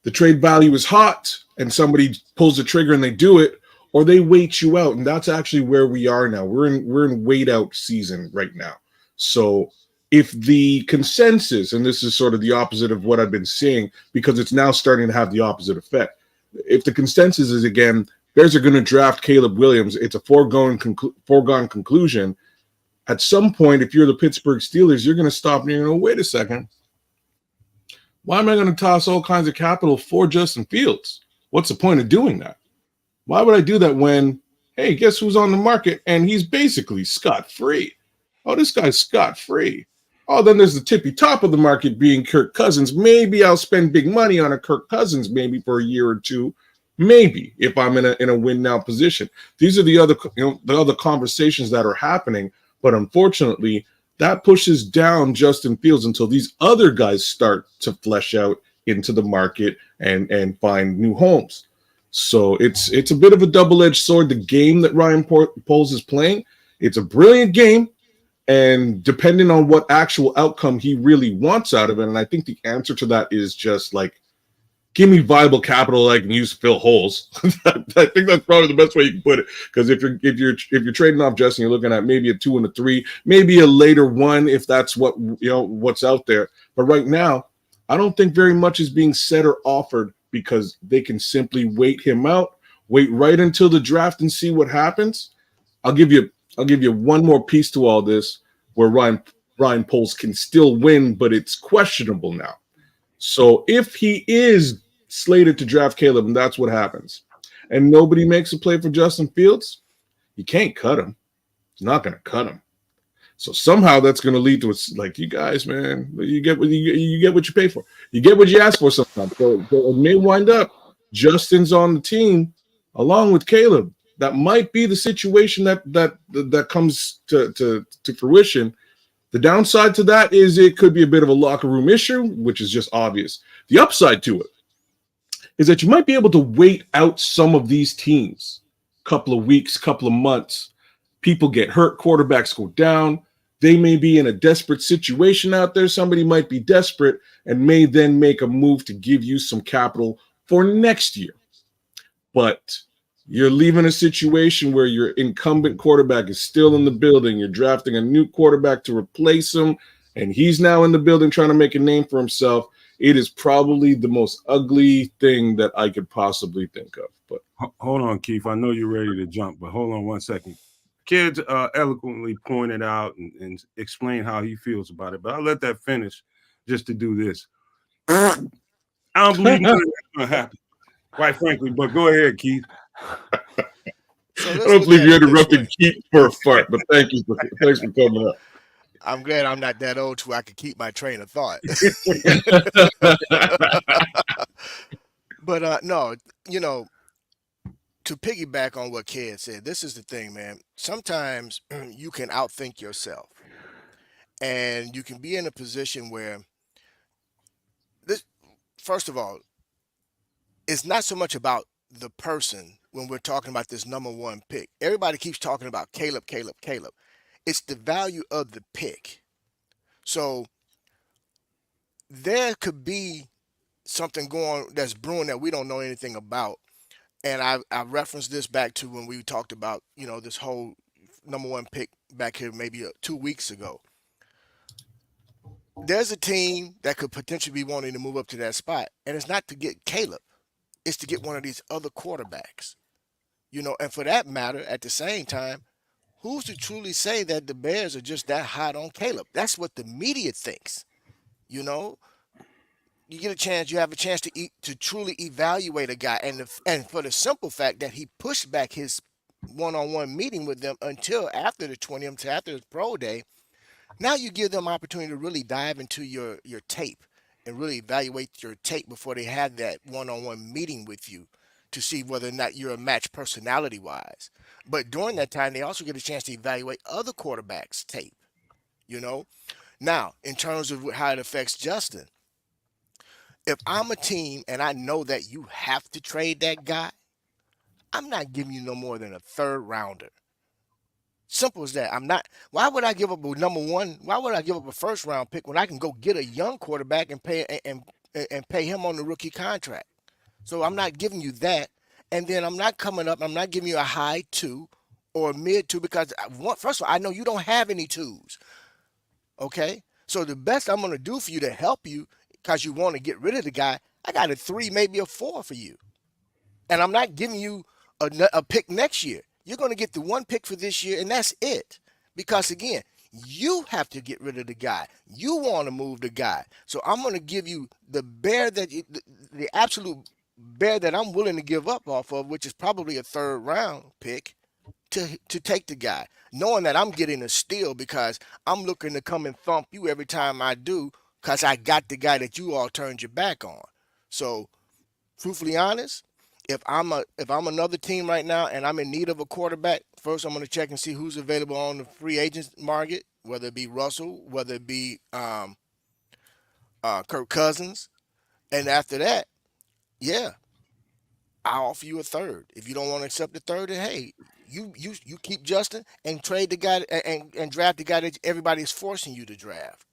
the trade value is hot and somebody pulls the trigger and they do it, or they wait you out. And that's actually where we are now. We're in wait out season right now. So if the consensus, and this is sort of the opposite of what I've been seeing, because it's now starting to have the opposite effect. If the consensus is, again, Bears are going to draft Caleb Williams, it's a foregone conclusion. At some point, if you're the Pittsburgh Steelers, you're going to stop and you're going to wait a second. Why am I going to toss all kinds of capital for Justin Fields? What's the point of doing that? Why would I do that when, hey, guess who's on the market? And he's basically scot-free. Oh, this guy's scot-free. Oh, then there's the tippy top of the market being Kirk Cousins. Maybe I'll spend big money on a Kirk Cousins maybe for a year or two. Maybe if I'm in a win now position. These are the other conversations that are happening. But unfortunately, that pushes down Justin Fields until these other guys start to flesh out into the market and find new homes. So it's a bit of a double-edged sword. The game that Ryan Poles is playing, it's a brilliant game. And depending on what actual outcome he really wants out of it, and I think the answer to that is just like, give me viable capital I can use to fill holes. I think that's probably the best way you can put it. Because if you're trading off Justin, you're looking at maybe a 2 and a 3, maybe a later 1 if that's what's out there. But right now, I don't think very much is being said or offered because they can simply wait him out, wait right until the draft and see what happens. I'll give you one more piece to all this where Ryan Poles can still win, but it's questionable now. So if he is slated to draft Caleb, and that's what happens, and nobody makes a play for Justin Fields, you can't cut him. It's not going to cut him. So somehow that's going to lead to it's like, you guys, man, you get what you pay for. You get what you ask for sometimes. So it may wind up Justin's on the team along with Caleb. That might be the situation that comes to fruition. The downside to that is it could be a bit of a locker room issue, which is just obvious. The upside to it is that you might be able to wait out some of these teams. Couple of weeks, couple of months. People get hurt, quarterbacks go down. They may be in a desperate situation out there. Somebody might be desperate and may then make a move to give you some capital for next year. But you're leaving a situation where your incumbent quarterback is still in the building. You're drafting a new quarterback to replace him, and he's now in the building trying to make a name for himself. It is probably the most ugly thing that I could possibly think of. But hold on, Keith. I know you're ready to jump, but hold on 1 second. Kedz eloquently pointed out and explained how he feels about it, but I'll let that finish just to do this. I don't believe that's going to happen, quite frankly, but go ahead, Keith. So I don't believe you interrupted Keith for a fart, but thanks for coming up. I'm glad I'm not that old to where I can keep my train of thought. But no, to piggyback on what Kedz said, this is the thing, man. Sometimes you can outthink yourself, and you can be in a position where this. First of all, it's not so much about the person when we're talking about this number one pick. Everybody keeps talking about Caleb. It's the value of the pick. So there could be something that's brewing that we don't know anything about. And I referenced this back to when we talked about, this whole number one pick back here maybe 2 weeks ago. There's a team that could potentially be wanting to move up to that spot, and it's not to get Caleb. It's to get one of these other quarterbacks. And for that matter, at the same time, who's to truly say that the Bears are just that hot on Caleb? That's what the media thinks. You have a chance to truly evaluate a guy, and for the simple fact that he pushed back his one-on-one meeting with them until after the 20th, after his pro day. Now you give them opportunity to really dive into your tape and really evaluate your tape before they have that one-on-one meeting with you to see whether or not you're a match personality-wise. But during that time, they also get a chance to evaluate other quarterbacks' tape. Now, in terms of how it affects Justin, if I'm a team and I know that you have to trade that guy, I'm not giving you no more than a third rounder. Simple as that. Why would I give up a number one? Why would I give up a first round pick when I can go get a young quarterback and pay him on the rookie contract? So I'm not giving you that. And then I'm not giving you a high 2 or a mid 2 because first of all, I know you don't have any 2s. Okay. So the best I'm going to do for you to help you, because you want to get rid of the guy, I got a 3, maybe a 4 for you. And I'm not giving you a pick next year. You're going to get the 1 pick for this year, and that's it. Because, again, you have to get rid of the guy. You want to move the guy. So I'm going to give you the absolute bear that I'm willing to give up off of, which is probably a third round pick, to take the guy, knowing that I'm getting a steal because I'm looking to come and thump you every time I do because I got the guy that you all turned your back on. So, truthfully honest, if I'm another team right now and I'm in need of a quarterback, first I'm going to check and see who's available on the free agent market, whether it be Russell, whether it be Kirk Cousins, and after that, yeah, I'll offer you a third. If you don't want to accept the third, then hey, you keep Justin and trade the guy and draft the guy that everybody is forcing you to draft.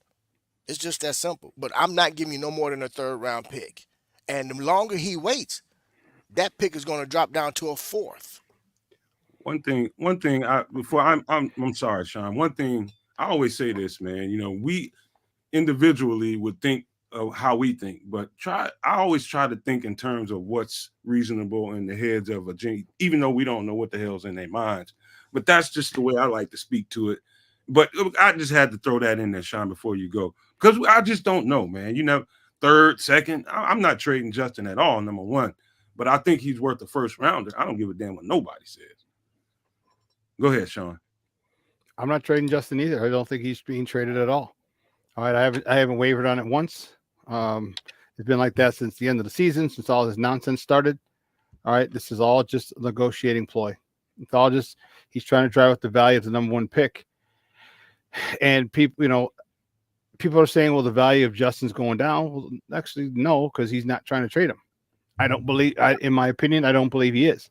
It's just that simple. But I'm not giving you no more than a third round pick. And the longer he waits, that pick is going to drop down to a 4th. One thing. I'm sorry, Shawn. One thing I always say this, man. We individually would think of how we think, but I always try to think in terms of what's reasonable in the heads of a team, even though we don't know what the hell's in their minds. But that's just the way I like to speak to it. But I just had to throw that in there, Shawn, before you go, because I just don't know, man. Third, second, I'm not trading Justin at all, number one. but I think he's worth the first rounder. I don't give a damn what nobody says. Go ahead, Shawn. I'm not trading Justin either. I don't think he's being traded at all. All right, I haven't wavered on it once. It's been like that since the end of the season, since all this nonsense started. All right, this is all just a negotiating ploy. It's all just he's trying to drive up the value of the number 1 pick. And people are saying, well, the value of Justin's going down. Well, actually, no, because he's not trying to trade him. In my opinion, I don't believe he is.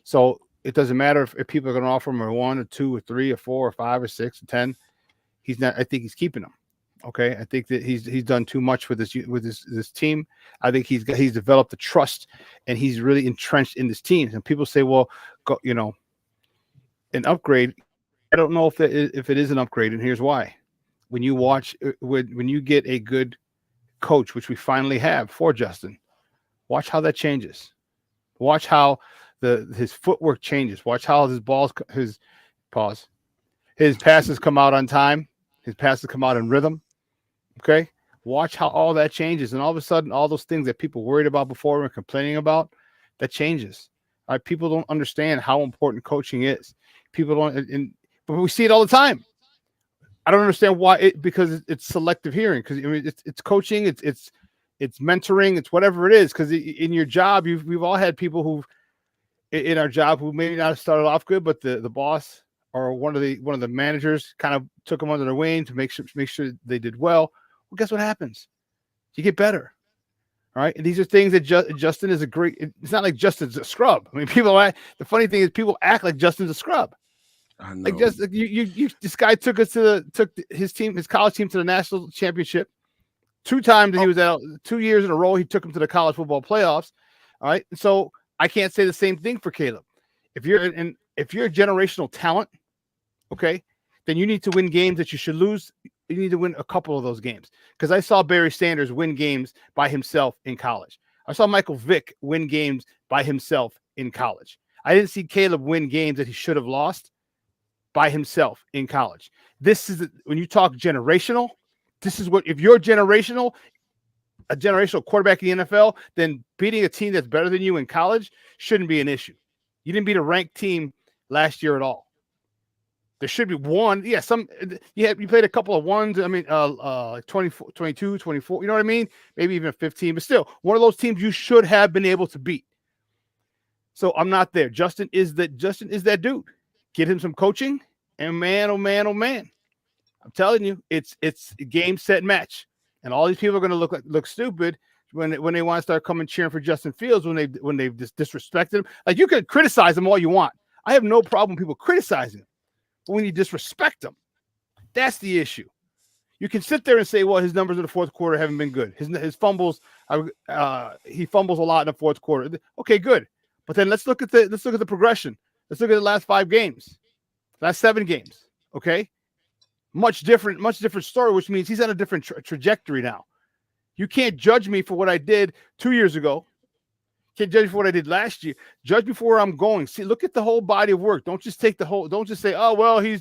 So it doesn't matter if people are going to offer him a 1 or 2 or 3 or 4 or 5 or 6 or 10. He's not. I think he's keeping them. Okay, I think that he's done too much with this team. I think he's developed the trust, and he's really entrenched in this team. And people say, well, an upgrade. I don't know if it is an upgrade, and here's why. When you get a good coach, which we finally have for Justin, watch how that changes. Watch how his footwork changes. Watch how his passes come out on time. His passes come out in rhythm. Okay. Watch how all that changes. And all of a sudden, all those things that people worried about before and complaining about, that changes. All right. People don't understand how important coaching is. People don't, but we see it all the time. I don't understand why because it's selective hearing. Because I mean, it's coaching, it's mentoring, it's whatever it is. Because in your job, we've all had people who, in our job, who maybe not started off good, but the boss or one of the managers kind of took them under their wing to make sure they did well. Well, guess what happens? You get better. All right. And these are things that Justin is it's not like Justin's a scrub. I mean, the funny thing is people act like Justin's a scrub. I know. Like this guy took his college team to the national championship 2 times. He was out 2 years in a row. He took him to the college football playoffs. All right. And so I can't say the same thing for Caleb. If you're a generational talent, okay, then you need to win games that you should lose. You need to win a couple of those games. Because I saw Barry Sanders win games by himself in college. I saw Michael Vick win games by himself in college. I didn't see Caleb win games that he should have lost by himself in college. This is when you talk generational. This is what, if you're a generational quarterback in the NFL, then beating a team that's better than you in college shouldn't be an issue. You didn't beat a ranked team last year at all. There should be one. Yeah, you played a couple of ones. I mean, 24, 22, 24. You know what I mean? Maybe even 15. But still, one of those teams you should have been able to beat. So I'm not there. Justin is that dude. Get him some coaching, and man, oh man, oh man, I'm telling you, it's game, set, match. And all these people are going to look stupid when they want to start coming cheering for Justin Fields when they've just disrespected him. Like, you can criticize them all you want. I have no problem with people criticizing him. But when you disrespect them, that's the issue. You can sit there and say, well, his numbers in the fourth quarter haven't been good. His fumbles, he fumbles a lot in the fourth quarter. Okay, good. But then let's look at the progression. Let's look at the last 5 games, last 7 games. Okay, much different story, which means he's on a different trajectory now. You can't judge me for what I did 2 years ago. Can't judge me for what I did last year. Judge me for where I'm going. See, look at the whole body of work. Don't just take don't just say, oh, well, he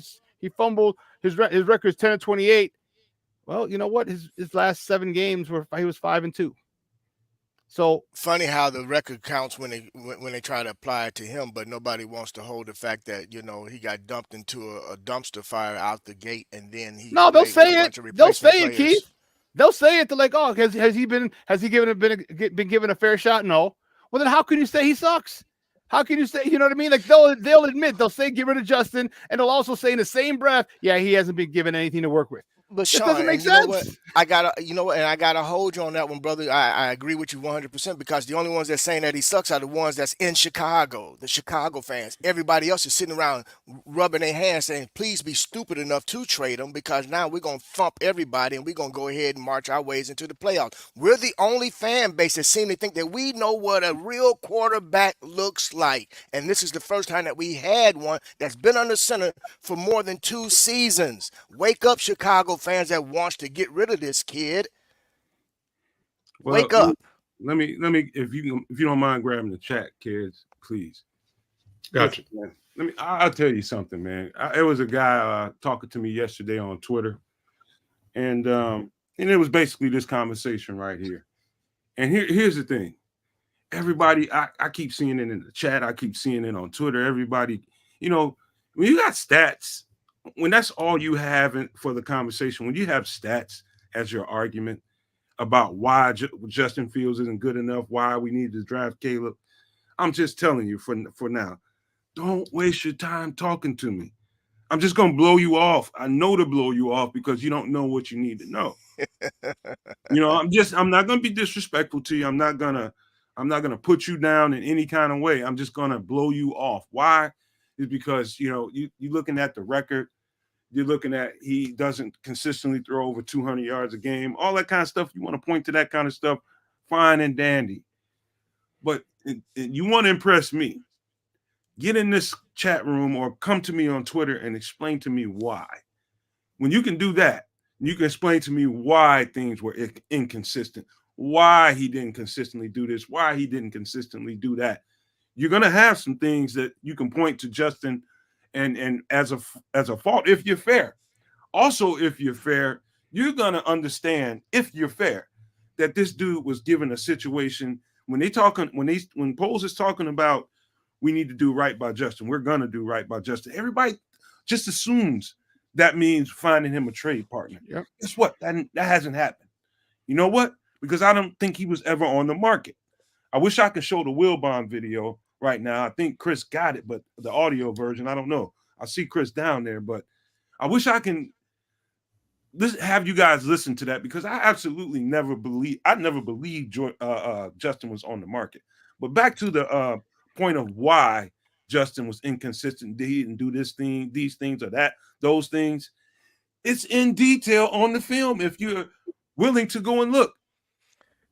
fumbled. His record is 10-28. Well, you know what? His last 7 games he was 5-2. So funny how the record counts when they try to apply it to him, but nobody wants to hold the fact that, he got dumped into a dumpster fire out the gate, and then they'll say it. They'll say it, Keith. They'll say it. They're like, oh, has he been given a fair shot? No. Well, then how can you say he sucks? How can you say, you know what I mean? Like, they'll admit, they'll say get rid of Justin, and they'll also say in the same breath, yeah, he hasn't been given anything to work with. But Shawn, doesn't make sense. I gotta hold you on that one, brother. I agree with you 100% because the only ones that's saying that he sucks are the ones that's in Chicago, the Chicago fans. Everybody else is sitting around rubbing their hands saying, please be stupid enough to trade him because now we're gonna thump everybody and we're gonna go ahead and march our ways into the playoffs. We're the only fan base that seem to think that we know what a real quarterback looks like. And this is the first time that we had one that's been under center for more than 2 seasons. Wake up, Chicago fans that wants to get rid of this kid. Wake up. Let me if you don't mind grabbing the chat, kids, please. Gotcha. I'll tell you something, man. It was a guy talking to me yesterday on Twitter, and it was basically this conversation right here. And here's the thing. everybody, I keep seeing it in the chat. I keep seeing it on Twitter. Everybody, when you got stats, when that's all you have for the conversation, when you have stats as your argument about why Justin Fields isn't good enough, why we need to draft Caleb, I'm just telling you for now, don't waste your time talking to me. I'm just going to blow you off. I know to blow you off because you don't know what you need to know. I'm not going to be disrespectful to you. I'm not going to put you down in any kind of way. I'm just going to blow you off. Why? Is because, you're looking at the record. You're looking at he doesn't consistently throw over 200 yards a game. All that kind of stuff. You want to point to that kind of stuff. Fine and dandy. But you want to impress me. Get in this chat room or come to me on Twitter and explain to me why. When you can do that, you can explain to me why things were inconsistent, why he didn't consistently do this, why he didn't consistently do that. You're going to have some things that you can point to Justin and as a fault if you're fair. Also, if you're fair, you're going to understand, if you're fair, that this dude was given a situation when Poles is talking about we need to do right by Justin, we're going to do right by Justin. Everybody just assumes that means finding him a trade partner. Yep. Guess what? That hasn't happened. You know what? Because I don't think he was ever on the market. I wish I could show the Wilbon video right now. I think Chris got it, but the audio version, I don't know. I see Chris down there, but I wish I can have you guys listen to that because I absolutely never believed Justin was on the market. But back to the point of why Justin was inconsistent. He didn't do this thing, these things, or those things. It's in detail on the film if you're willing to go and look.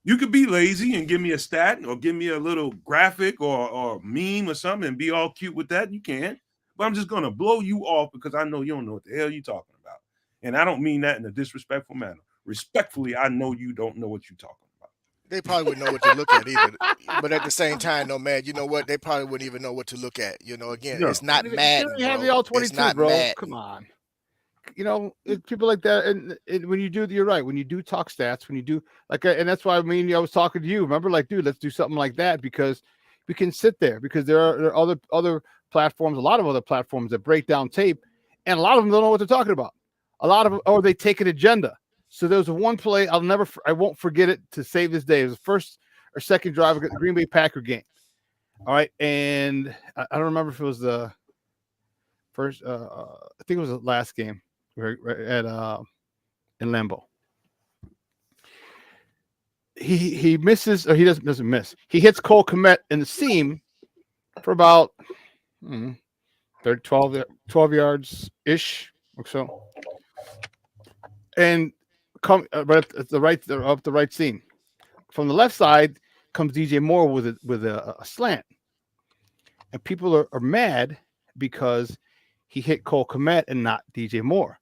You could be lazy and give me a stat or give me a little graphic or meme or something and be all cute with that. You can. But I'm just going to blow you off because I know you don't know what the hell you're talking about. And I don't mean that in a disrespectful manner. Respectfully, I know you don't know what you're talking about. They probably wouldn't know what to look at either. But at the same time, no, man, you know what? They probably wouldn't even know what to look at. Again, it's not Madden. You have the all 22, it's not bro. Madden. Come on. People like that, and when you do, you're right. When you do talk stats, when you do and that's why I was talking to you. Remember, dude, let's do something like that because we can sit there because there are other platforms, a lot of other platforms that break down tape, and a lot of them don't know what they're talking about. A lot of them, or they take an agenda. So there was one play I won't forget it to save this day. It was the first or second drive of the Green Bay Packer game. All right, and I don't remember if it was the first. I think it was the last game. At in Lambeau. He misses, or he doesn't miss. He hits Cole Kmet in the seam for about 12 yards ish or so, and come right at the right seam. From the left side comes DJ Moore with a slant, and people are mad because he hit Cole Kmet and not DJ Moore.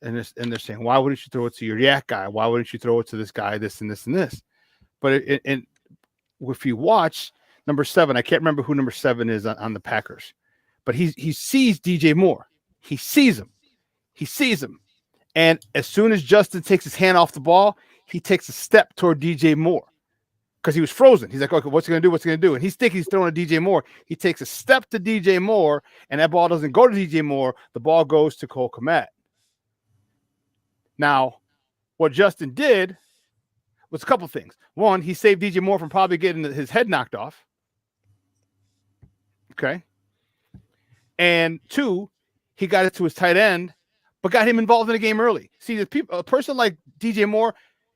And they're saying, why wouldn't you throw it to your yak guy? Why wouldn't you throw it to this guy, this and this and this? But if you watch number 7, I can't remember who number 7 is on the Packers, but he sees DJ Moore. He sees him. And as soon as Justin takes his hand off the ball, he takes a step toward DJ Moore because he was frozen. He's like, okay, what's he going to do? And he's thinking he's throwing to DJ Moore. He takes a step to DJ Moore, and that ball doesn't go to DJ Moore. The ball goes to Cole Kmet. Now, what Justin did was a couple things. One, he saved DJ Moore from probably getting his head knocked off. Okay. And 2, he got it to his tight end, but got him involved in the game early. See, a person like DJ Moore,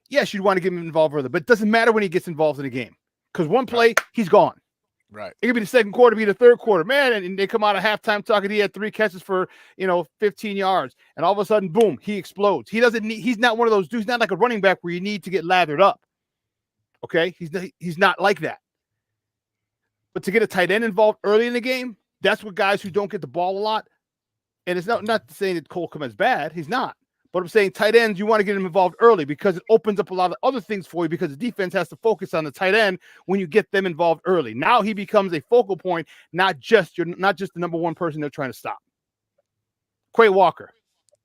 yes, you'd want to get him involved early, but it doesn't matter when he gets involved in the game because one play, he's gone. Right. It could be the second quarter, be the third quarter. Man, and they come out of halftime talking. He had 3 catches for 15 yards, and all of a sudden, boom, he explodes. He's not one of those dudes. He's not like a running back where you need to get lathered up. Okay, he's not like that. But to get a tight end involved early in the game, that's what guys who don't get the ball a lot. And it's not saying that Cole Kmet's bad. He's not. But I'm saying tight ends, you want to get him involved early because it opens up a lot of other things for you because the defense has to focus on the tight end when you get them involved early. Now he becomes a focal point, not just the number one person they're trying to stop. Quay Walker,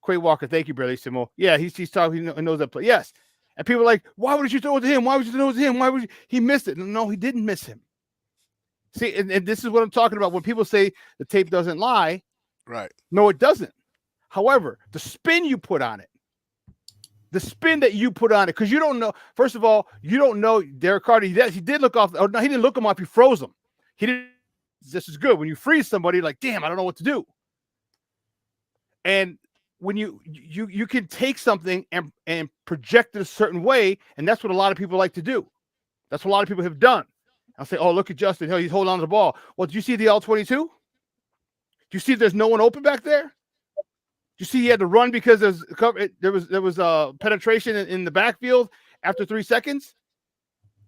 thank you, Bellissimo. Yeah, he's talking, he knows that play. Yes. And people are like, why would you throw it to him? Why would you throw it to him? Why would you? He missed it. No, he didn't miss him. See, and this is what I'm talking about. When people say the tape doesn't lie, Right. no, it doesn't. However, the spin you put on it, the spin that you put on it, because you don't know. First of all, you don't know Derek Carter. He did look off. Oh, no, he didn't look him off. He froze him. He didn't. This is good. When you freeze somebody, like, damn, I don't know what to do. And when you can take something and project it a certain way, and that's what a lot of people like to do. That's what a lot of people have done. I'll say, oh, look at Justin. He's holding on to the ball. Well, did you see the L-22? Do you see there's no one open back there? Do you see he had to run because there was penetration in the backfield after 3 seconds?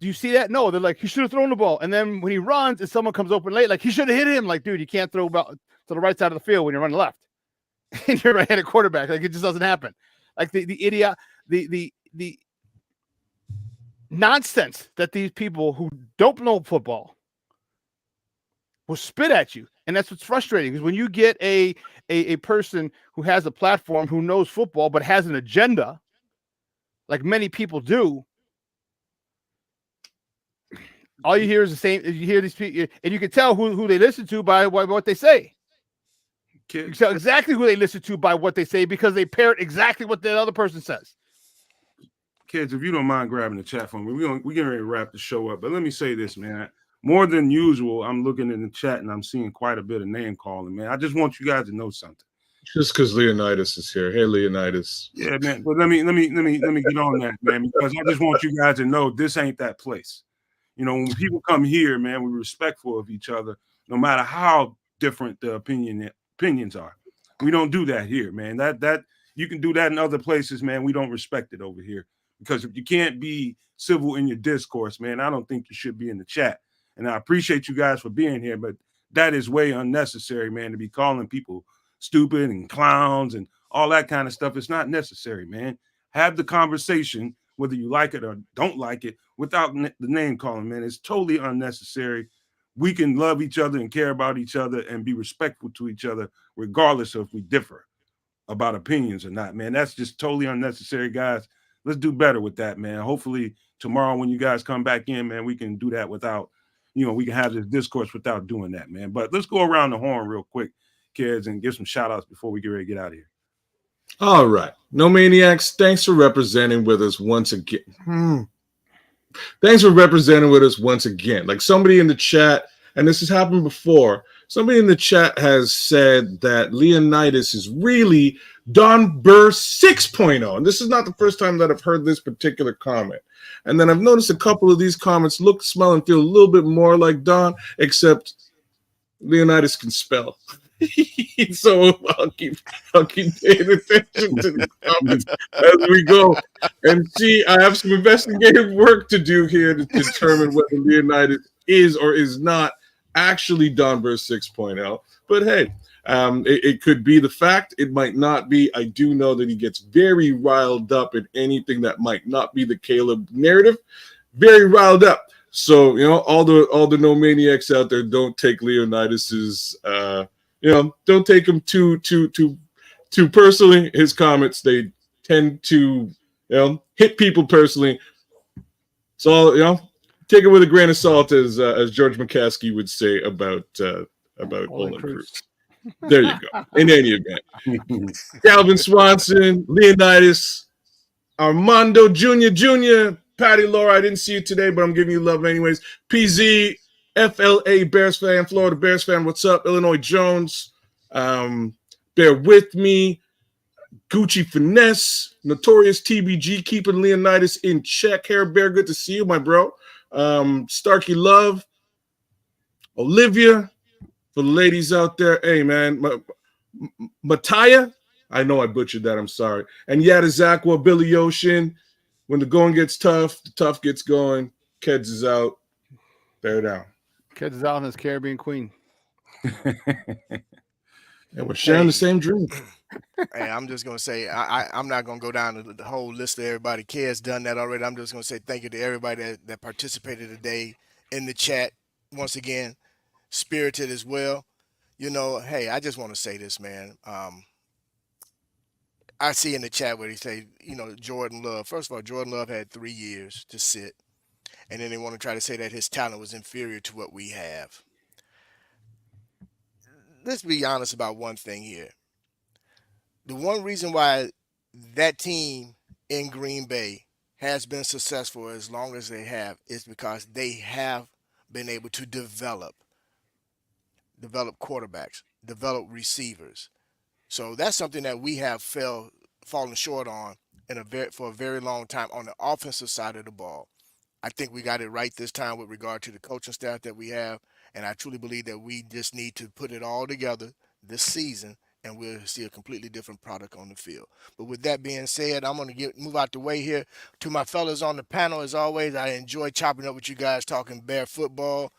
Do you see that? No, they're like, he should have thrown the ball. And then when he runs and someone comes open late, like, he should have hit him. Like, dude, you can't throw about to the right side of the field when you're running left. And you're right-handed quarterback. Like, it just doesn't happen. Like the idiot, the nonsense that these people who don't know football will spit at you. And that's what's frustrating, because when you get a person who has a platform, who knows football, but has an agenda, like many people do, all you hear is the same. You hear these people, and you can tell who they listen to by what they say. You can tell exactly who they listen to by what they say, because they parrot exactly what the other person says. Kids, if you don't mind grabbing the chat for me, we're getting ready to wrap the show up. But let me say this, man. More than usual, I'm looking in the chat and I'm seeing quite a bit of name calling, man. I just want you guys to know something. Just because Leonidas is here. Hey, Leonidas. Yeah, man. But let me get on that, man, because I just want you guys to know this ain't that place. You know, when people come here, man, we're respectful of each other, no matter how different the opinions are. We don't do that here, man. That you can do that in other places, man. We don't respect it over here, because if you can't be civil in your discourse, man, I don't think you should be in the chat. And I appreciate you guys for being here, but that is way unnecessary, man, to be calling people stupid and clowns and all that kind of stuff. It's not necessary, man. Have the conversation, whether you like it or don't like it, without the name calling, man. It's totally unnecessary. We can love each other and care about each other and be respectful to each other, regardless of if we differ about opinions or not, man. That's just totally unnecessary, guys. Let's do better with that, man. Hopefully tomorrow when you guys come back in, man, we can do that without, we can have this discourse without doing that, man. But let's go around the horn real quick, kids, and give some shout outs before we get ready to get out of here. All right. No Maniacs, thanks for representing with us once again. Thanks for representing with us once again. Like somebody in the chat, and this has happened before, somebody in the chat has said that Leonidas is really Don Burr 6.0. And this is not the first time that I've heard this particular comment. And then I've noticed a couple of these comments look, smell, and feel a little bit more like Don, except Leonidas can spell. So I'll keep paying attention to the comments as we go. And see, I have some investigative work to do here to determine whether Leonidas is or is not actually Don Burr 6.0. But hey, it could be the fact. It might not be. I do know that he gets very riled up at anything that might not be the Caleb narrative. Very riled up. So, all the no maniacs out there, don't take Leonidas's don't take him too personally. His comments, they tend to hit people personally. So take it with a grain of salt, as George McCaskey would say about Olin Cruz. There you go. In any event, Calvin Swanson, Leonidas, Armando Jr., Patty Laura. I didn't see you today, but I'm giving you love anyways. PZ, FLA Bears fan, Florida Bears fan. What's up, Illinois Jones? Bear with me. Gucci Finesse, Notorious TBG, keeping Leonidas in check. Hair Bear, good to see you, my bro. Starkey Love, Olivia, for the ladies out there. Hey, man, Mataya, I know I butchered that. I'm sorry. And Yadazakwa, Billy Ocean. When the going gets tough, the tough gets going. Kedz is out. Bear down. Kedz is out on his Caribbean Queen. And we're sharing the same dream. Hey, I'm just going to say, I'm not going to go down the whole list of everybody. Kedz done that already. I'm just going to say thank you to everybody that participated today in the chat. Once again, spirited as well. Hey, I just want to say this, man. I see in the chat where they say, Jordan Love. First of all, Jordan Love had 3 years to sit. And then they want to try to say that his talent was inferior to what we have. let's be honest about one thing here. The one reason why that team in Green Bay has been successful as long as they have is because they have been able to develop quarterbacks, develop receivers. So that's something that we have fallen short on for a very long time on the offensive side of the ball. I think we got it right this time with regard to the coaching staff that we have, and I truly believe that we just need to put it all together this season, and we'll see a completely different product on the field. But with that being said, I'm going to move out the way here. To my fellas on the panel, as always, I enjoy chopping up with you guys, talking Bear football,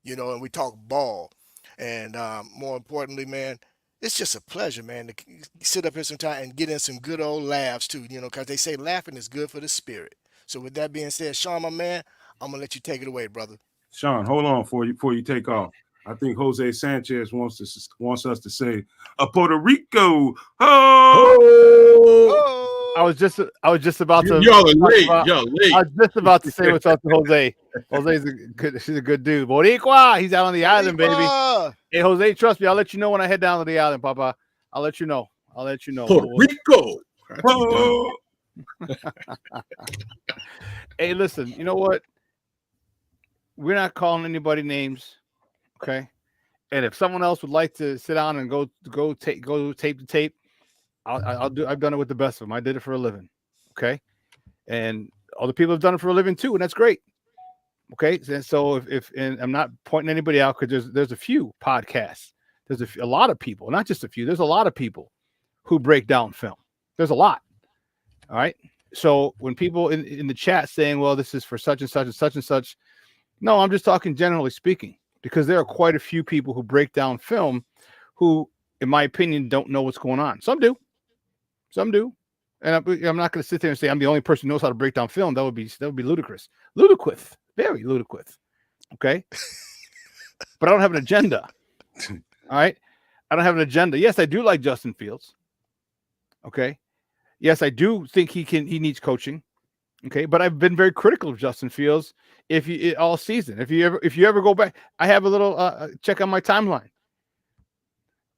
and we talk ball. And more importantly, man, it's just a pleasure, man, to sit up here sometime and get in some good old laughs too, because they say laughing is good for the spirit. So with that being said, Shawn, my man, I'm gonna let you take it away, brother. Shawn, hold on before you take off. I think Jose Sanchez wants us to say a Puerto Rico. Oh! I was just about to. Y'all late. I was just about to say what's up to Jose. She's a good dude. Boricua, he's out on the island, baby. Hey, Jose, trust me. I'll let you know when I head down to the island, Papa. I'll let you know. Puerto Rico. Hey, listen. You know what? We're not calling anybody names, okay? And if someone else would like to sit down and go tape to tape, I'll do. I've done it with the best of them. I did it for a living, okay? And other people have done it for a living too, and that's great. Okay, and so if I'm not pointing anybody out because there's a few podcasts, there's a lot of people, not just a few. There's a lot of people who break down film. There's a lot. All right. So when people in the chat saying, well, this is for such and such and such and such, no, I'm just talking generally speaking, because there are quite a few people who break down film who, in my opinion, don't know what's going on. Some do. And I'm not going to sit there and say I'm the only person who knows how to break down film. That would be ludicrous. Very ludicrous. Okay. But I don't have an agenda. All right. I don't have an agenda. Yes, I do like Justin Fields. Okay. Yes, I do think he needs coaching. Okay. But I've been very critical of Justin Fields all season. If you ever go back, I have a little check on my timeline.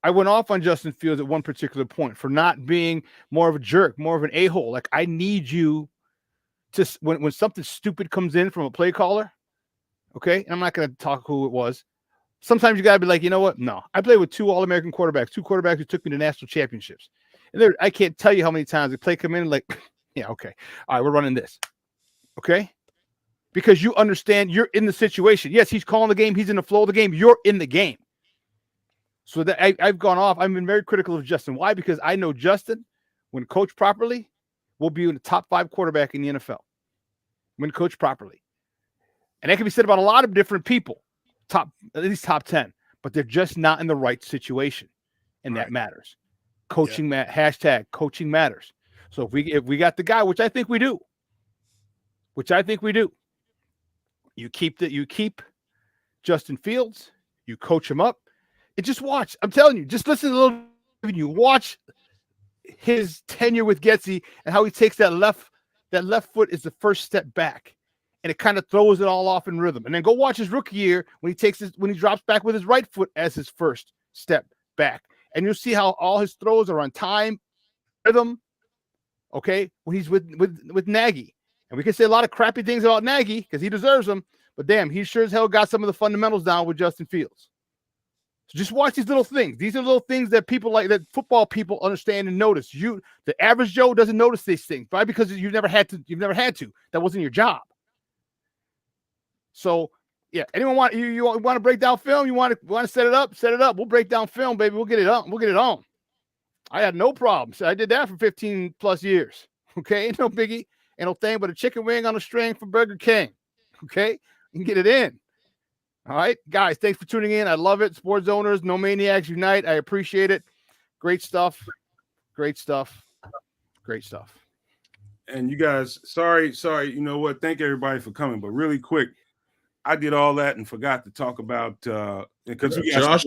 I went off on Justin Fields at one particular point for not being more of a jerk, more of an a-hole. Like, I need you to, when something stupid comes in from a play caller, okay, and I'm not going to talk who it was. Sometimes you got to be like, you know what? No, I played with two All-American quarterbacks, who took me to national championships. And I can't tell you how many times the play come in like, yeah, okay, all right, we're running this, okay? Because you understand you're in the situation. Yes, he's calling the game. He's in the flow of the game. You're in the game. So that I've gone off. I've been very critical of Justin. Why? Because I know Justin, when coached properly, will be in the top 5 quarterback in the NFL. When coached properly. And that can be said about a lot of different people, at least top 10, but they're just not in the right situation. And that matters. Coaching, hashtag coaching matters. So if we got the guy, which I think we do, you keep Justin Fields, you coach him up. And just watch. I'm telling you, just listen a little. You watch his tenure with Getzey and how he takes that left foot is the first step back, and it kind of throws it all off in rhythm. And then go watch his rookie year when he drops back with his right foot as his first step back, and you'll see how all his throws are on time, rhythm. Okay, when he's with Nagy, and we can say a lot of crappy things about Nagy because he deserves them, but damn, he sure as hell got some of the fundamentals down with Justin Fields. So just watch these little things. These are little things that people like, that football people understand and notice. The average Joe doesn't notice these things, right? Because you've never had to. That wasn't your job. So yeah, anyone want to break down film? You want to set it up? Set it up. We'll break down film, baby. We'll get it on. We'll get it on. I had no problem. So I did that for 15 plus years. Okay, ain't no biggie, ain't no thing but a chicken wing on a string from Burger King. Okay, you can get it in. All right, guys, thanks for tuning in. I love it. Sports owners, No Maniacs Unite. I appreciate it. Great stuff. And you guys, sorry. You know what? Thank everybody for coming. But really quick, I did all that and forgot to talk about because Josh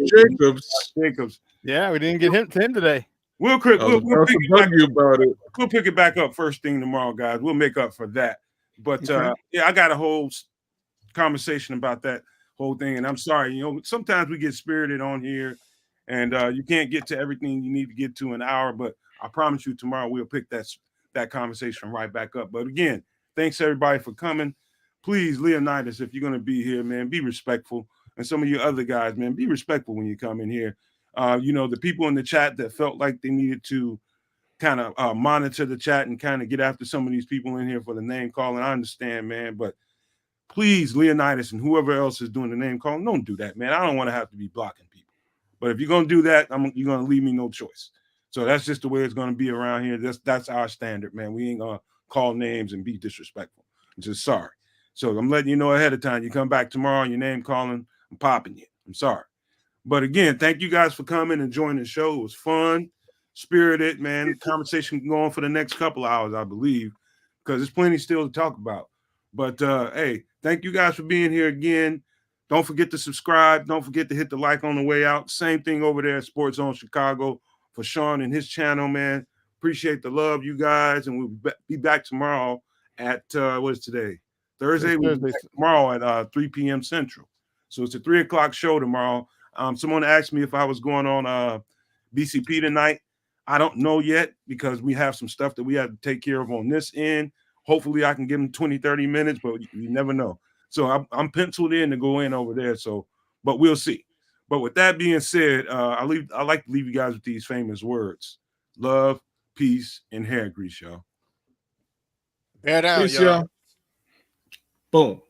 Jacobs. Yeah, we didn't get him today. We'll pick it back up first thing tomorrow, guys. We'll make up for that. But yeah, I got a whole conversation about that whole thing, and I'm sorry. Sometimes we get spirited on here, And you can't get to everything you need to get to in an hour, but I promise you tomorrow we'll pick that conversation right back up. But again, thanks everybody for coming. Please, Leonidas, if you're going to be here, man, be respectful. And some of you other guys, man, be respectful when you come in here. The people in the chat that felt like they needed to kind of monitor the chat and kind of get after some of these people in here for the name calling. I understand, man, but please, Leonidas and whoever else is doing the name calling, don't do that, man. I don't want to have to be blocking people. But if you're going to do that, you're going to leave me no choice. So that's just the way it's going to be around here. That's our standard, man. We ain't going to call names and be disrespectful. I'm just sorry. So I'm letting you know ahead of time. You come back tomorrow and your name calling, I'm popping you. I'm sorry. But again, thank you guys for coming and joining the show. It was fun, spirited, man. Conversation can go on for the next couple of hours, I believe, because there's plenty still to talk about. But, hey, thank you guys for being here again. Don't forget to subscribe. Don't forget to hit the like on the way out. Same thing over there at Sports Zone Chicago for Shawn and his channel, man. Appreciate the love, you guys. And we'll be back tomorrow at, what is today? Thursday. We'll be back tomorrow at 3 p.m. Central. So it's a 3 o'clock show tomorrow. Someone asked me if I was going on BCP tonight. I don't know yet because we have some stuff that we have to take care of on this end. Hopefully I can give them 20, 30 minutes, but you never know. So I'm penciled in to go in over there. So, but we'll see. But with that being said, I like to leave you guys with these famous words: love, peace, and hair grease, y'all. Bear down, Peace, y'all. y'all. Boom.